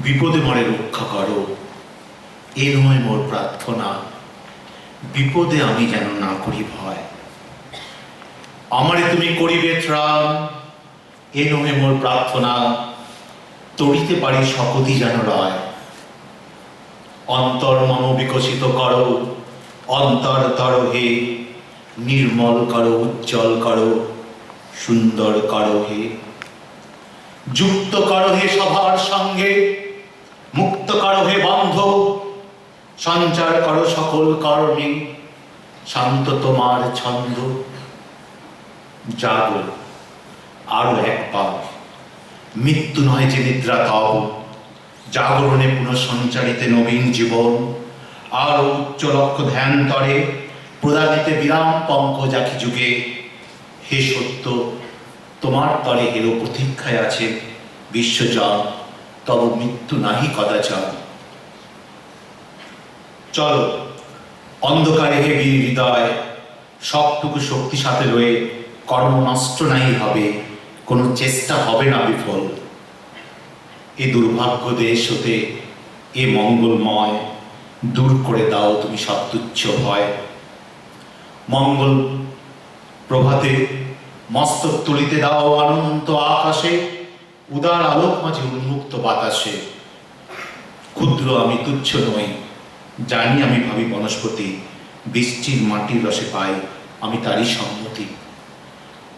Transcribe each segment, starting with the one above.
বিপদে মরে রক্ষা করো, এ নয় মোর প্রার্থনা। বিপদে আমি যেন না করি ভয়, আমারে তুমি করিবে ত্রাণ, এ নহে মোর প্রার্থনা। তড়িতে পারি শপথি যেন রয়। অন্তর মম বিকশিত করো, অন্তর তর হে। নির্মল করো, উজ্জ্বল করো, সুন্দর করো হে। যুক্ত করো হে সবার সঙ্গে, মুক্ত করো হে বন্ধ। সঞ্চার করো সকল কর্মে, শান্ত তোমার ছন্দ। জাগো আরো একবার, মৃত্যু নয় যে নিদ্রা তব। জাগরণে পুনঃসঞ্চারিতে নবীন জীবন। আরো উচ্চ লক্ষ্য ধ্যান তরে, প্রদানিতে বিরাম পঙ্কজ আখি যুগে। হে সত্য, তোমার তরে হেরো প্রতীক্ষায় আছে বিশ্বজন, তব মৃত্যু নাহি কদাচন। চলো অন্ধকারে হে বীর হৃদয়, সবটুকু শক্তি সাথে রয়ে কর্ম নষ্ট নাই হবে, কোনো চেষ্টা হবে না বিফল। এ দুর্ভাগ্য দেশ হতে এ মঙ্গলময়, দূর করে দাও তুমি সব তুচ্ছ ভয়। মঙ্গল প্রভাতে মস্তক তুলিতে দাও অনন্ত আকাশে, উদার আলোক মাঝে উন্মুক্ত বাতাসে। ক্ষুদ্র আমি তুচ্ছ নই, জানি আমি ভাবি বনস্পতি, বৃষ্টির মাটির রসে পাই আমি তারই সম্মতি।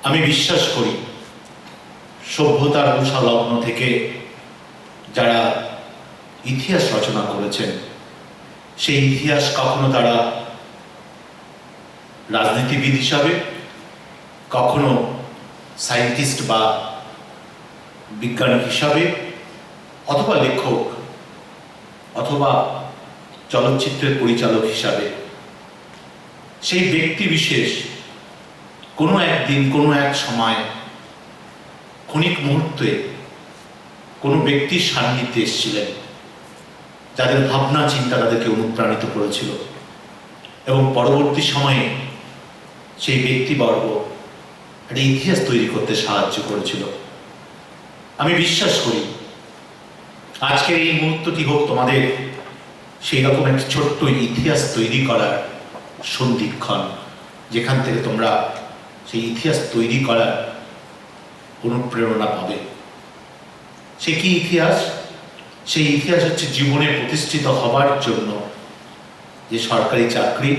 আমি বিশ্বাস করি সভ্যতার উষা লগ্ন থেকে যারা ইতিহাস রচনা করেছেন, সেই ইতিহাস কখনো তারা রাজনীতিবিদ হিসাবে, কখনো সায়েন্টিস্ট বা বিজ্ঞানী হিসাবে, অথবা লেখক, অথবা চলচ্চিত্রের পরিচালক হিসাবে, সেই ব্যক্তি বিশেষ কোনো একদিন কোনো এক সময় ক্ষণিক মুহূর্তে কোনো ব্যক্তির সান্নিধ্যে এসেছিলেন, যাদের ভাবনা চিন্তা তাদেরকে অনুপ্রাণিত করেছিল, এবং পরবর্তী সময়ে সেই ব্যক্তিবর্গ একটা ইতিহাস তৈরি করতে সাহায্য করেছিল। আমি বিশ্বাস করি আজকের এই মুহূর্তটি হোক তোমাদের সেই রকম একটা ছোট্ট ইতিহাস তৈরি করার সন্ধিক্ষণ, যেখান থেকে তোমরা সেই ইতিহাস তৈরি করার অনুপ্রেরণা পাবে। সে কি ইতিহাস? সেই ইতিহাস হচ্ছে জীবনে প্রতিষ্ঠিত হবার জন্য যে সরকারি চাকরি,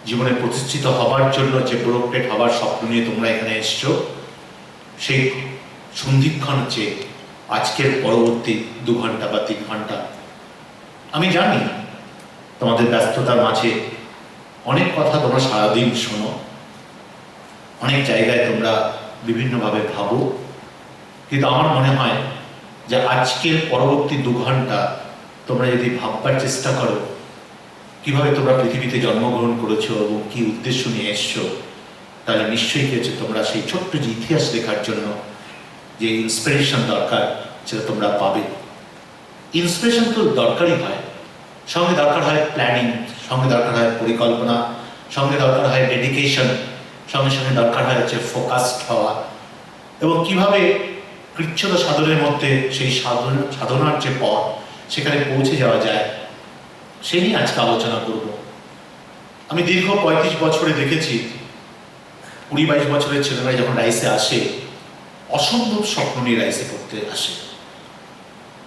জীবনে প্রতিষ্ঠিত হবার জন্য যে ব্রোকরেট হবার স্বপ্ন নিয়ে তোমরা এখানে এসছো, সেই সন্ধিক্ষণ হচ্ছে আজকের পরবর্তী 2 ঘন্টা বা 3 ঘন্টা। আমি জানি তোমাদের ব্যস্ততার মাঝে অনেক কথা তোমরা সারাদিন শোনো, অনেক জায়গায় তোমরা বিভিন্নভাবে ভাবো, কিন্তু আমার মনে হয় যে আজকের পরবর্তী 2 ঘন্টা তোমরা যদি ভাববার চেষ্টা করো কিভাবে তোমরা পৃথিবীতে জন্মগ্রহণ করেছো এবং কি উদ্দেশ্য নিয়ে এসছো, তাহলে নিশ্চয়ই কি হচ্ছে তোমরা সেই ছোট্ট যে ইতিহাস লেখার জন্য যে ইন্সপিরেশন দরকার সেটা তোমরা পাবে। ইন্সপিরেশন তো দরকারই হয়, সঙ্গে দরকার হয় প্ল্যানিং, সঙ্গে দরকার হয় পরিকল্পনা, সঙ্গে দরকার হয় ডেডিকেশন, সঙ্গে সঙ্গে দরকার হয় হচ্ছে ফোকাসড হওয়া, এবং কিভাবে কৃচ্ছ্রদ সাধনের মধ্যে সেই সাধনার যে পথ সেখানে পৌঁছে যাওয়া যায় সে নিয়ে আজকে আলোচনা করব। আমি দীর্ঘ 35 বছরে দেখেছি 20-22 বছরের ছেলেমেয়েরা যখন রাইসে আসে অসম্ভব স্বপ্ন নিয়ে রাইসে পড়তে আসে।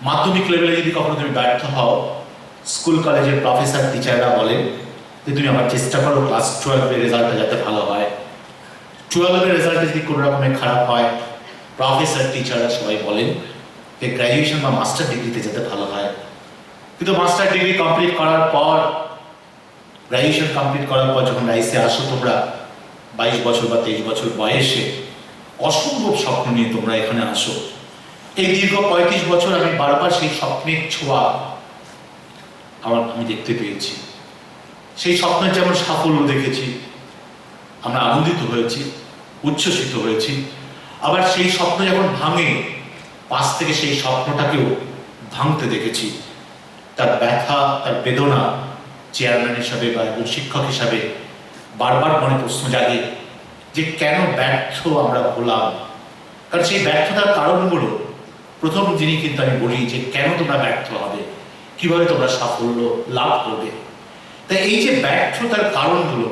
মাধ্যমিক লেভেলে যদি কখনো তুমি ব্যর্থ হও, স্কুল কলেজের প্রফেসর টিচাররা বলেন যে তুমি আবার চেষ্টা করো ক্লাস 12-এর রেজাল্টটা যাতে ভালো হয়। 12-এর রেজাল্টটা যদি কোনো রকমের খারাপ হয়, প্রফেসর টিচাররা সবাই বলেন যে গ্র্যাজুয়েশন বা মাস্টার ডিগ্রিতে যাতে ভালো হয়। কিন্তু মাস্টার ডিগ্রি কমপ্লিট করার পর, গ্র্যাজুয়েশন কমপ্লিট করার পর যখন রাইসে আসো তোমরা 22 বছর বা 23 বছর বয়সে, অসম্ভব স্বপ্ন নিয়ে তোমরা এখানে আসো। এই দীর্ঘ 35 বছর আমি বারবার সেই স্বপ্নের ছোঁয়া আমি দেখতে পেয়েছি। সেই স্বপ্নের যেমন সাফল্য দেখেছি, আমরা আনন্দিত হয়েছি, উচ্ছ্বসিত হয়েছি, আবার সেই স্বপ্ন যখন ভাঙে পাশ থেকে সেই স্বপ্নটাকেও ভাঙতে দেখেছি। তার ব্যথা, তার বেদনা চেয়ারম্যান হিসাবে বা একজন শিক্ষক হিসাবে বারবার মনে প্রশ্ন জাগে যে কেন ব্যর্থ আমরা হলাম। কারণ সেই ব্যর্থতার কারণগুলো প্রথম দিনই কিন্তু আমি বলি যে কেন তোমরা ব্যর্থ হবে, কিভাবে তোমরা সাফল্য লাভ করবে। তাই এই যে ব্যর্থতার কারণগুলো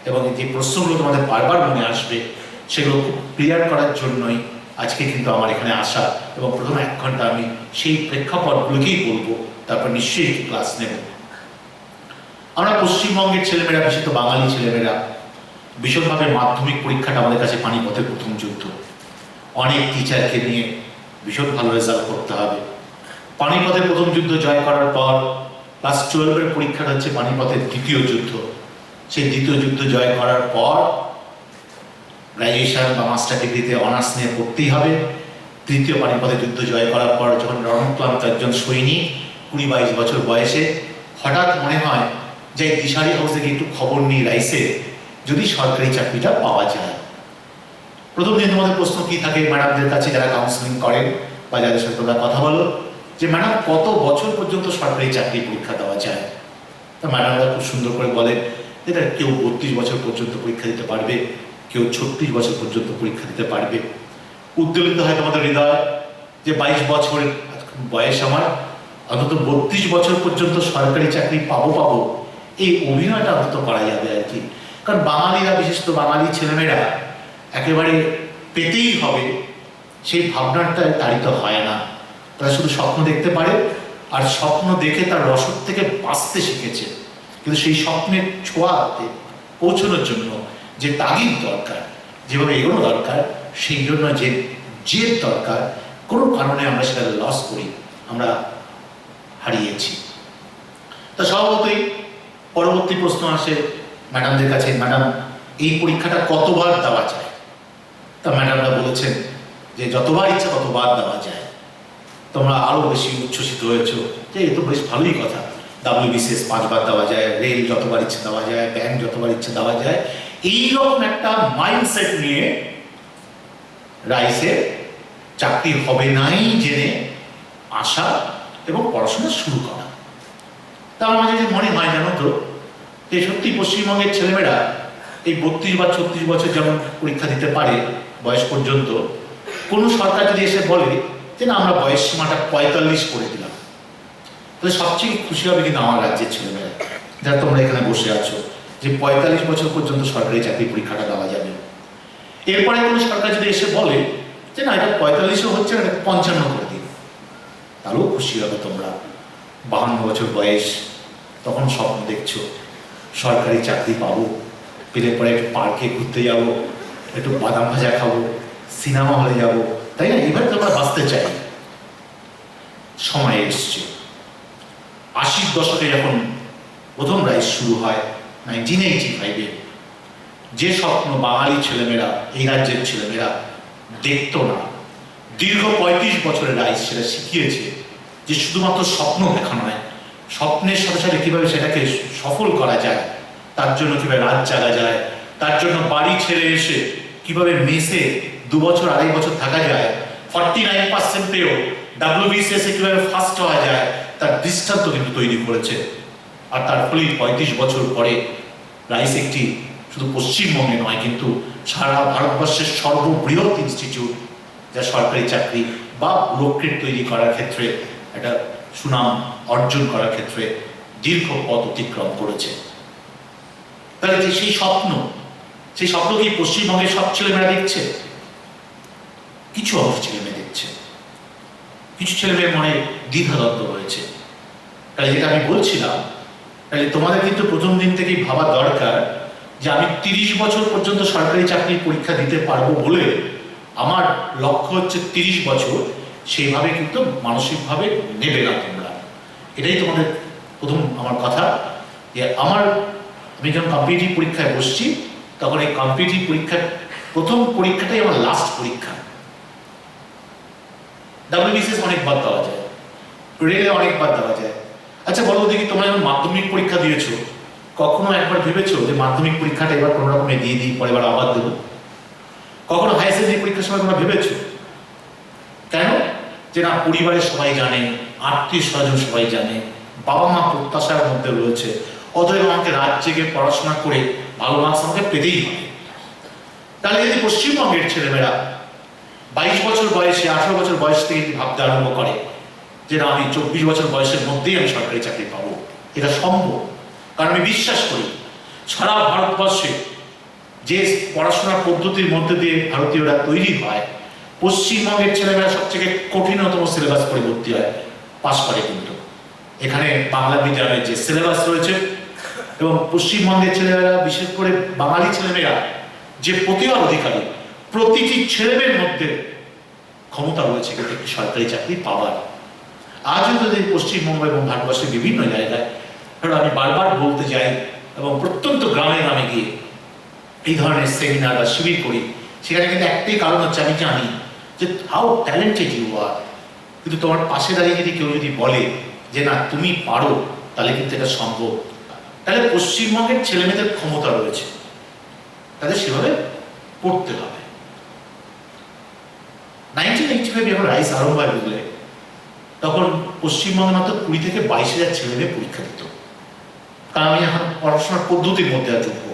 এবং যে প্রশ্নগুলো তোমাদের বারবার মনে আসবে, সেগুলো খুব ক্লিয়ার করার জন্যই আজকে কিন্তু আমার এখানে আসা, এবং প্রথম 1 ঘন্টা আমি সেই প্রেক্ষাপটগুলোকেই বলবো, তারপর নিশ্চয়ই ক্লাস নেব। আমরা পশ্চিমবঙ্গের ছেলেমেয়েরা, বিশেষত বাঙালি ছেলেমেয়েরা, ভীষণভাবে মাধ্যমিক পরীক্ষাটা আমাদের কাছে পানিপথের প্রথম যুদ্ধ। অনেক টিচারকে নিয়ে ভীষণ ভালো রেজাল্ট করতে হবে। পানিপথের প্রথম যুদ্ধ জয় করার পর ক্লাস 12-এর পরীক্ষাটা হচ্ছে পানিপথের দ্বিতীয় যুদ্ধ। সেই দ্বিতীয় যুদ্ধ জয় করার পর গ্র্যাজুয়েশন বা মাস্টার ডিগ্রিতে অনার্স নিয়ে পড়তেই হবে। তৃতীয় পানিপথের যুদ্ধ জয় করার পর যখন রণক্লান্ত একজন সৈনিক 20-22 বছর বয়সে হঠাৎ মনে হয় যে দিশারি হাউস থেকে একটু খবর নিই রাইসে, যদি সরকারি চাকরিটা পাওয়া যায়। প্রথম দিন তোমাদের প্রশ্ন কি থাকে ম্যাডামদের কাছে, যারা কাউন্সিলিং করেন বা যাদের সাথে তোমরা কথা বলো, যে ম্যাডাম কত বছর পর্যন্ত সরকারি চাকরি পরীক্ষা দেওয়া যায়? তা ম্যাডামরা খুব সুন্দর করে বলে, এটা কেউ 32 বছর পর্যন্ত পরীক্ষা দিতে পারবে, কেউ 36 বছর পর্যন্ত পরীক্ষা দিতে পারবে। উদ্বেলিত হয় তোমাদের হৃদয় যে 22 বছর বয়স আমার, অন্তত 32 বছর পর্যন্ত সরকারি চাকরি পাবো, এই অভিনয়টা অন্তত করা যাবে আর কি। কারণ বাঙালিরা, বিশেষত বাঙালি ছেলেমেয়েরা একেবারে পেতেই হবে সেই ভাবনাটা তাড়িত হয় না। তারা শুধু স্বপ্ন দেখতে পারে, আর স্বপ্ন দেখে তার রসদ থেকে বাঁচতে শিখেছে। কিন্তু সেই স্বপ্নের ছোঁয়াতে পৌঁছানোর জন্য যে তাগিদ দরকার, যেভাবে এগোনো দরকার, সেই জন্য যে জেদ দরকার, কোনো কারণে আমরা সেটা লস করি, আমরা হারিয়েছি। তা স্বভাবতই পরবর্তী প্রশ্ন আসে ম্যাডামদের কাছে, ম্যাডাম এই পরীক্ষাটা কতবার দেওয়া যায়? তা ম্যাডামরা বলেছেন যে যতবার ইচ্ছা ততবার দেওয়া যায়। তোমরা আরো বেশি উচ্ছ্বসিত হয়েছ যে এ তো বেশ ভালোই কথা, WBCS 5 বার দেওয়া যায়, রেল যতবার ইচ্ছে দেওয়া যায়, ব্যাংক যতবার ইচ্ছে দেওয়া যায়। এইরকম একটা মাইন্ডসেট নিয়ে রাইসে চাকরি হবে নাই জেনে আসা এবং পড়াশোনা শুরু করা। তা আমার মাঝে মনে হয় জানো তো, যে সত্যি পশ্চিমবঙ্গের ছেলেমেয়েরা এই 32 বা 36 বছর যেমন পরীক্ষা দিতে পারে বয়স পর্যন্ত, কোনো সরকার যদি এসে বলে যে না আমরা বয়স সীমাটা 45 করে দিলাম, তাহলে সবচেয়ে খুশি হবে কিন্তু আমার রাজ্যের ছেলেমেয়েরা, যারা তোমরা এখানে বসে আছো, যে 45 বছর পর্যন্ত সরকারি চাকরি পরীক্ষাটা দেওয়া যাবে। এরপরে কোনো সরকার যদি এসে বলে যে না এটা 45ও হচ্ছে না, 55 করে দিন, তাহলেও খুশি হবে তোমরা। 52 বছর বয়স, তখন স্বপ্ন দেখছো সরকারি চাকরি পাবো, পেলে পরে একটু পার্কে ঘুরতে যাবো, একটু বাদাম ভাজা খাবো, সিনেমা হলে যাবো, তাই না? এবার তোমরা বাঁচতে চাই। সময় এসছে। 80 দশকে যখন প্রথম রাইস শুরু হয় 1985-এ, যে স্বপ্ন বাঙালি ছেলেমেয়েরা, এই রাজ্যের ছেলেমেয়েরা দেখতো না, দীর্ঘ 35 বছরের রাইস সেটা শিখিয়েছে যে শুধুমাত্র স্বপ্ন দেখা নয়, স্বপ্নের সাথে সাথে কিভাবে সেটাকে সফল করা যায়, তার জন্য কিভাবে রাত জাগা যায়, তার জন্য বাড়ি ছেড়ে এসে কিভাবে মেসে 2 বছর 2.5 বছর থাকা যায়, 49% পেয়েও WBCS-এ কিভাবে ফার্স্ট হওয়া যায়, তার দৃষ্টান্ত কিন্তু তৈরি করেছে। আর তার ফলেই 35 বছর পরে রাইস একটি শুধু পশ্চিমবঙ্গে নয়, কিন্তু সারা ভারতবর্ষের সর্ববৃহৎ ইনস্টিটিউট, যা সরকারি চাকরি বা ব্লকেট তৈরি করার ক্ষেত্রে একটা সুনাম অর্জন করার ক্ষেত্রে দীর্ঘ পথ অতিক্রম করেছে। তাহলে সেই স্বপ্ন কি পশ্চিমবঙ্গের সব ছেলেমেয়েরা দেখছে? কিছু অংশ ছেলেমেয়ে দেখছে, কিছু ছেলেমেয়ের মনে দ্বিধাদ্বন্দ্ব রয়েছে। তাহলে যেটা আমি বলছিলাম, তাহলে তোমাদের কিন্তু প্রথম দিন থেকেই ভাবা দরকার যে আমি 30 বছর পর্যন্ত সরকারি চাকরির পরীক্ষা দিতে পারবো বলে আমার লক্ষ্য হচ্ছে 30 বছর, সেইভাবে কিন্তু মানসিকভাবে নেবে না তোমরা। এটাই তোমাদের প্রথম আমার কথা, যে আমি যখন কম্পিটিটিভ পরীক্ষায় বসছি, তখন এই কম্পিটিটিভ পরীক্ষার প্রথম পরীক্ষাটাই আমার লাস্ট পরীক্ষা। WBCS অনেকবার দেওয়া যায়, রেলে অনেকবার দেওয়া যায়। আচ্ছা বলো দেখি, তোমরা যখন মাধ্যমিক পরীক্ষা দিয়েছো, কখনো একবার ভেবেছো যে মাধ্যমিক পরীক্ষাটা এবার কোনো রকমে দিয়ে দিই, পরে এবার আবার দেবো? কখনো হায়ার সেকেন্ডারি পরীক্ষার সময় তোমরা ভেবেছো? কেন? যে না পরিবারের সবাই জানে, আত্মীয় স্বজন সবাই জানে, বাবা মা প্রত্যাশার মধ্যে রয়েছে, অতএব আমাকে রাত জেগে পড়াশোনা করে ভালো মার্কস আমাকে পেতেই হবে। তাহলে যদি পশ্চিমবঙ্গের ছেলেমেয়েরা 22 বছর বয়সে, 18 বছর বয়স থেকে যদি ভাবতে আরম্ভ করে যে না, আমি 24 বছর বয়সের মধ্যেই আমি সরকারি চাকরি পাবো, এটা সম্ভব। কারণ আমি বিশ্বাস করি সারা ভারতবর্ষে যে পড়াশোনার পদ্ধতির মধ্যে দিয়ে ভারতীয়রা তৈরি হয়, পশ্চিমবঙ্গের ছেলেমেয়েরা সবথেকে কঠিনতম সিলেবাস পড়ে ভর্তি হয়, পাশ করে। কিন্তু এখানে বাংলা মিডিয়ামের যে সিলেবাস রয়েছে এবং পশ্চিমবঙ্গের ছেলেমেয়েরা, বিশেষ করে বাঙালি ছেলেমেয়েরা যে প্রতিভার অধিকারী, প্রতিটি ছেলেমেয়ের মধ্যে ক্ষমতা রয়েছে কিন্তু একটি সরকারি চাকরি পাওয়ার। আজও যদি পশ্চিমবঙ্গ এবং ভারতবর্ষের বিভিন্ন জায়গায়, কারণ আমি বারবার বলতে যাই এবং প্রত্যন্ত গ্রামে গ্রামে গিয়ে এই ধরনের সেমিনার বা শিবির করি, সেখানে কিন্তু একটাই কারণ হচ্ছে, আমি জানি যে হাউ ট্যালেন্টেড ইউ আর, কিন্তু তোমার পাশে দাঁড়িয়ে যদি কেউ যদি বলে যে না তুমি পারো, তাহলে কিন্তু এটা সম্ভব। তাহলে পশ্চিমবঙ্গের ছেলেমেয়েদের ক্ষমতা রয়েছে, তাদের সেভাবে পড়তে হবে। 1985 যখন রাইস আরম্ভ হয় বুঝলে, তখন পশ্চিমবঙ্গে মাত্র 20 থেকে 22,000 ছেলেমেয়ে পরীক্ষা দিত। কারণ আমি এখন পড়াশোনার পদ্ধতির মধ্যে যুক্ত,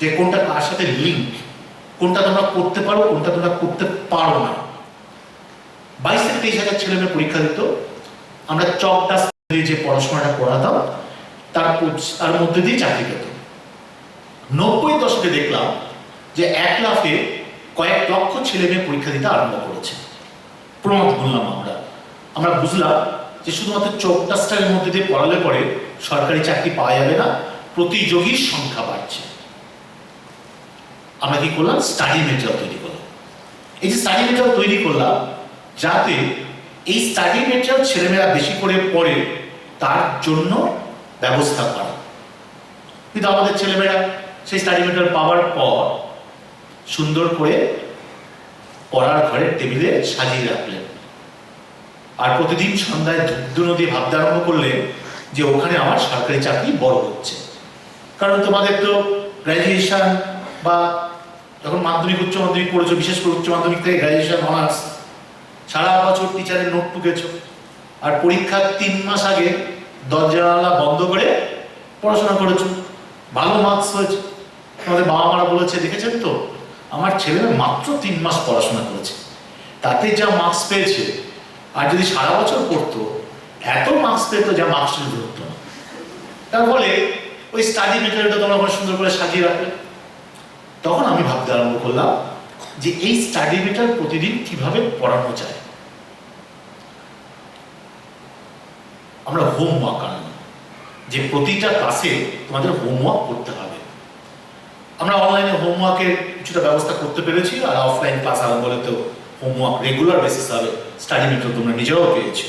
যে কোনটা কার সাথে লিঙ্ক, কোনটা তোমরা করতে পারো, কোনটা তোমরা করতে পারো না। 22 থেকে 23,000 ছেলেমেয়ে পরীক্ষা দিত। আমরা চকটা দিয়ে যে পড়াশোনাটা করাতাম তার মধ্যে দিয়ে চাকরি পেত। 90 দশকে দেখলাম যে 1 লাফে কয়েক লক্ষ ছেলেমেয়ে পরীক্ষা দিতে আরম্ভ করেছে। প্রমাদ বললাম আমরা বুঝলাম যে শুধুমাত্র চকটা স্টাইলের মধ্যে দিয়ে পড়ালে পরে সরকারি চাকরি পাওয়া যাবে না, প্রতিযোগীর সংখ্যা বাড়ছে। আমরা কি করলাম? স্টাডি মেটেরিয়াল তৈরি করলাম। এই যে স্টাডি মেটেরিয়াল তৈরি করলাম, যাতে এই স্টাডি মেটেরিয়াল ছেলেমেয়েরা বেশি করে পড়ে, তার জন্য ব্যবস্থা করা। কিন্তু আমাদের ছেলেমেয়েরা সেই স্টাডি মেটেরিয়াল পাওয়ার পর সুন্দর করে পড়ার ঘরের টেবিলে সাজিয়ে রাখলেন, আর প্রতিদিন সন্ধ্যায় ধূপধুনো দিয়ে ভাবতে আরম্ভ করলেন যে ওখানে আমার সরকারি চাকরি বড় হচ্ছে। কারণ তোমাদের তো গ্র্যাজুয়েশন বা যখন মাধ্যমিক উচ্চ মাধ্যমিক পড়েছো, বিশেষ করে উচ্চ মাধ্যমিক থেকে গ্র্যাজুয়েশন অনার্স, সারা বছর টিচারের নোট টুকেছ, আর পরীক্ষার 3 মাস আগে দরজা জানালা বন্ধ করে পড়াশোনা করেছো, ভালো মার্কস হয়েছে। তোমাদের বাবা মারা বলেছে, দেখেছেন তো আমার ছেলে মাত্র 3 মাস পড়াশোনা করেছে, তাতে যা মার্কস পেয়েছে, আর যদি সারা বছর পড়তো এত মার্কস পেতো যা মার্কস ধরতো না। তার ফলে ওই স্টাডি মেটেরিয়ালটা তোমরা অনেক সুন্দর করে সাজিয়ে রাখলে। তখন আমি ভাবতে আরম্ভ করলাম যে এই স্টাডি মেটেরিয়াল প্রতিদিন কিভাবে পড়ানো যায়। আমরা হোমওয়ার্ক আনলাম, যে প্রতিটা ক্লাসে তোমাদের হোমওয়ার্ক করতে হবে। আমরা অনলাইনে হোমওয়ার্কের কিছুটা ব্যবস্থা করতে পেরেছি, আর অফলাইন ক্লাস আরম্ভ হলে তো হোমওয়ার্ক রেগুলার বেসিস হবে, স্টাডি মেটেরিয়াল তোমরা নিজেরাও পেয়েছো।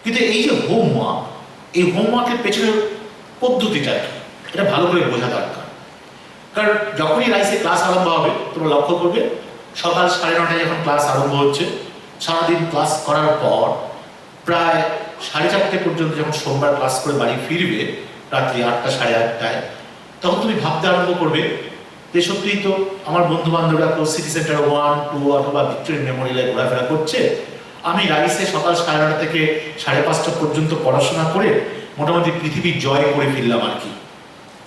কিন্তু এই যে হোমওয়ার্ক, এই হোমওয়ার্কের পেছনের পদ্ধতিটা কি, এটা ভালো করে বোঝা দরকার। কারণ যখনই রাইসে ক্লাস আরম্ভ হবে, তোমরা লক্ষ্য করবে সকাল 9:30 যখন ক্লাস আরম্ভ হচ্ছে, সারাদিন ক্লাস করার পর প্রায় 4:30 পর্যন্ত যখন সোমবার ক্লাস করে বাড়ি ফিরবে, রাত্রি 8টা 8:30টায়, তখন তুমি ভাবতে আরম্ভ করবে যে সত্যিই তো আমার বন্ধু বান্ধবরা তো সিটি সেন্টার 1, 2 অথবা ভিক্টোরিয়া মেমোরিয়ালে ঘোরাফেরা করছে, আমি রাইসে সকাল 9:30 থেকে 5:30 পর্যন্ত পড়াশোনা করে মোটামুটি পৃথিবী জয় করে ফিরলাম আর কি।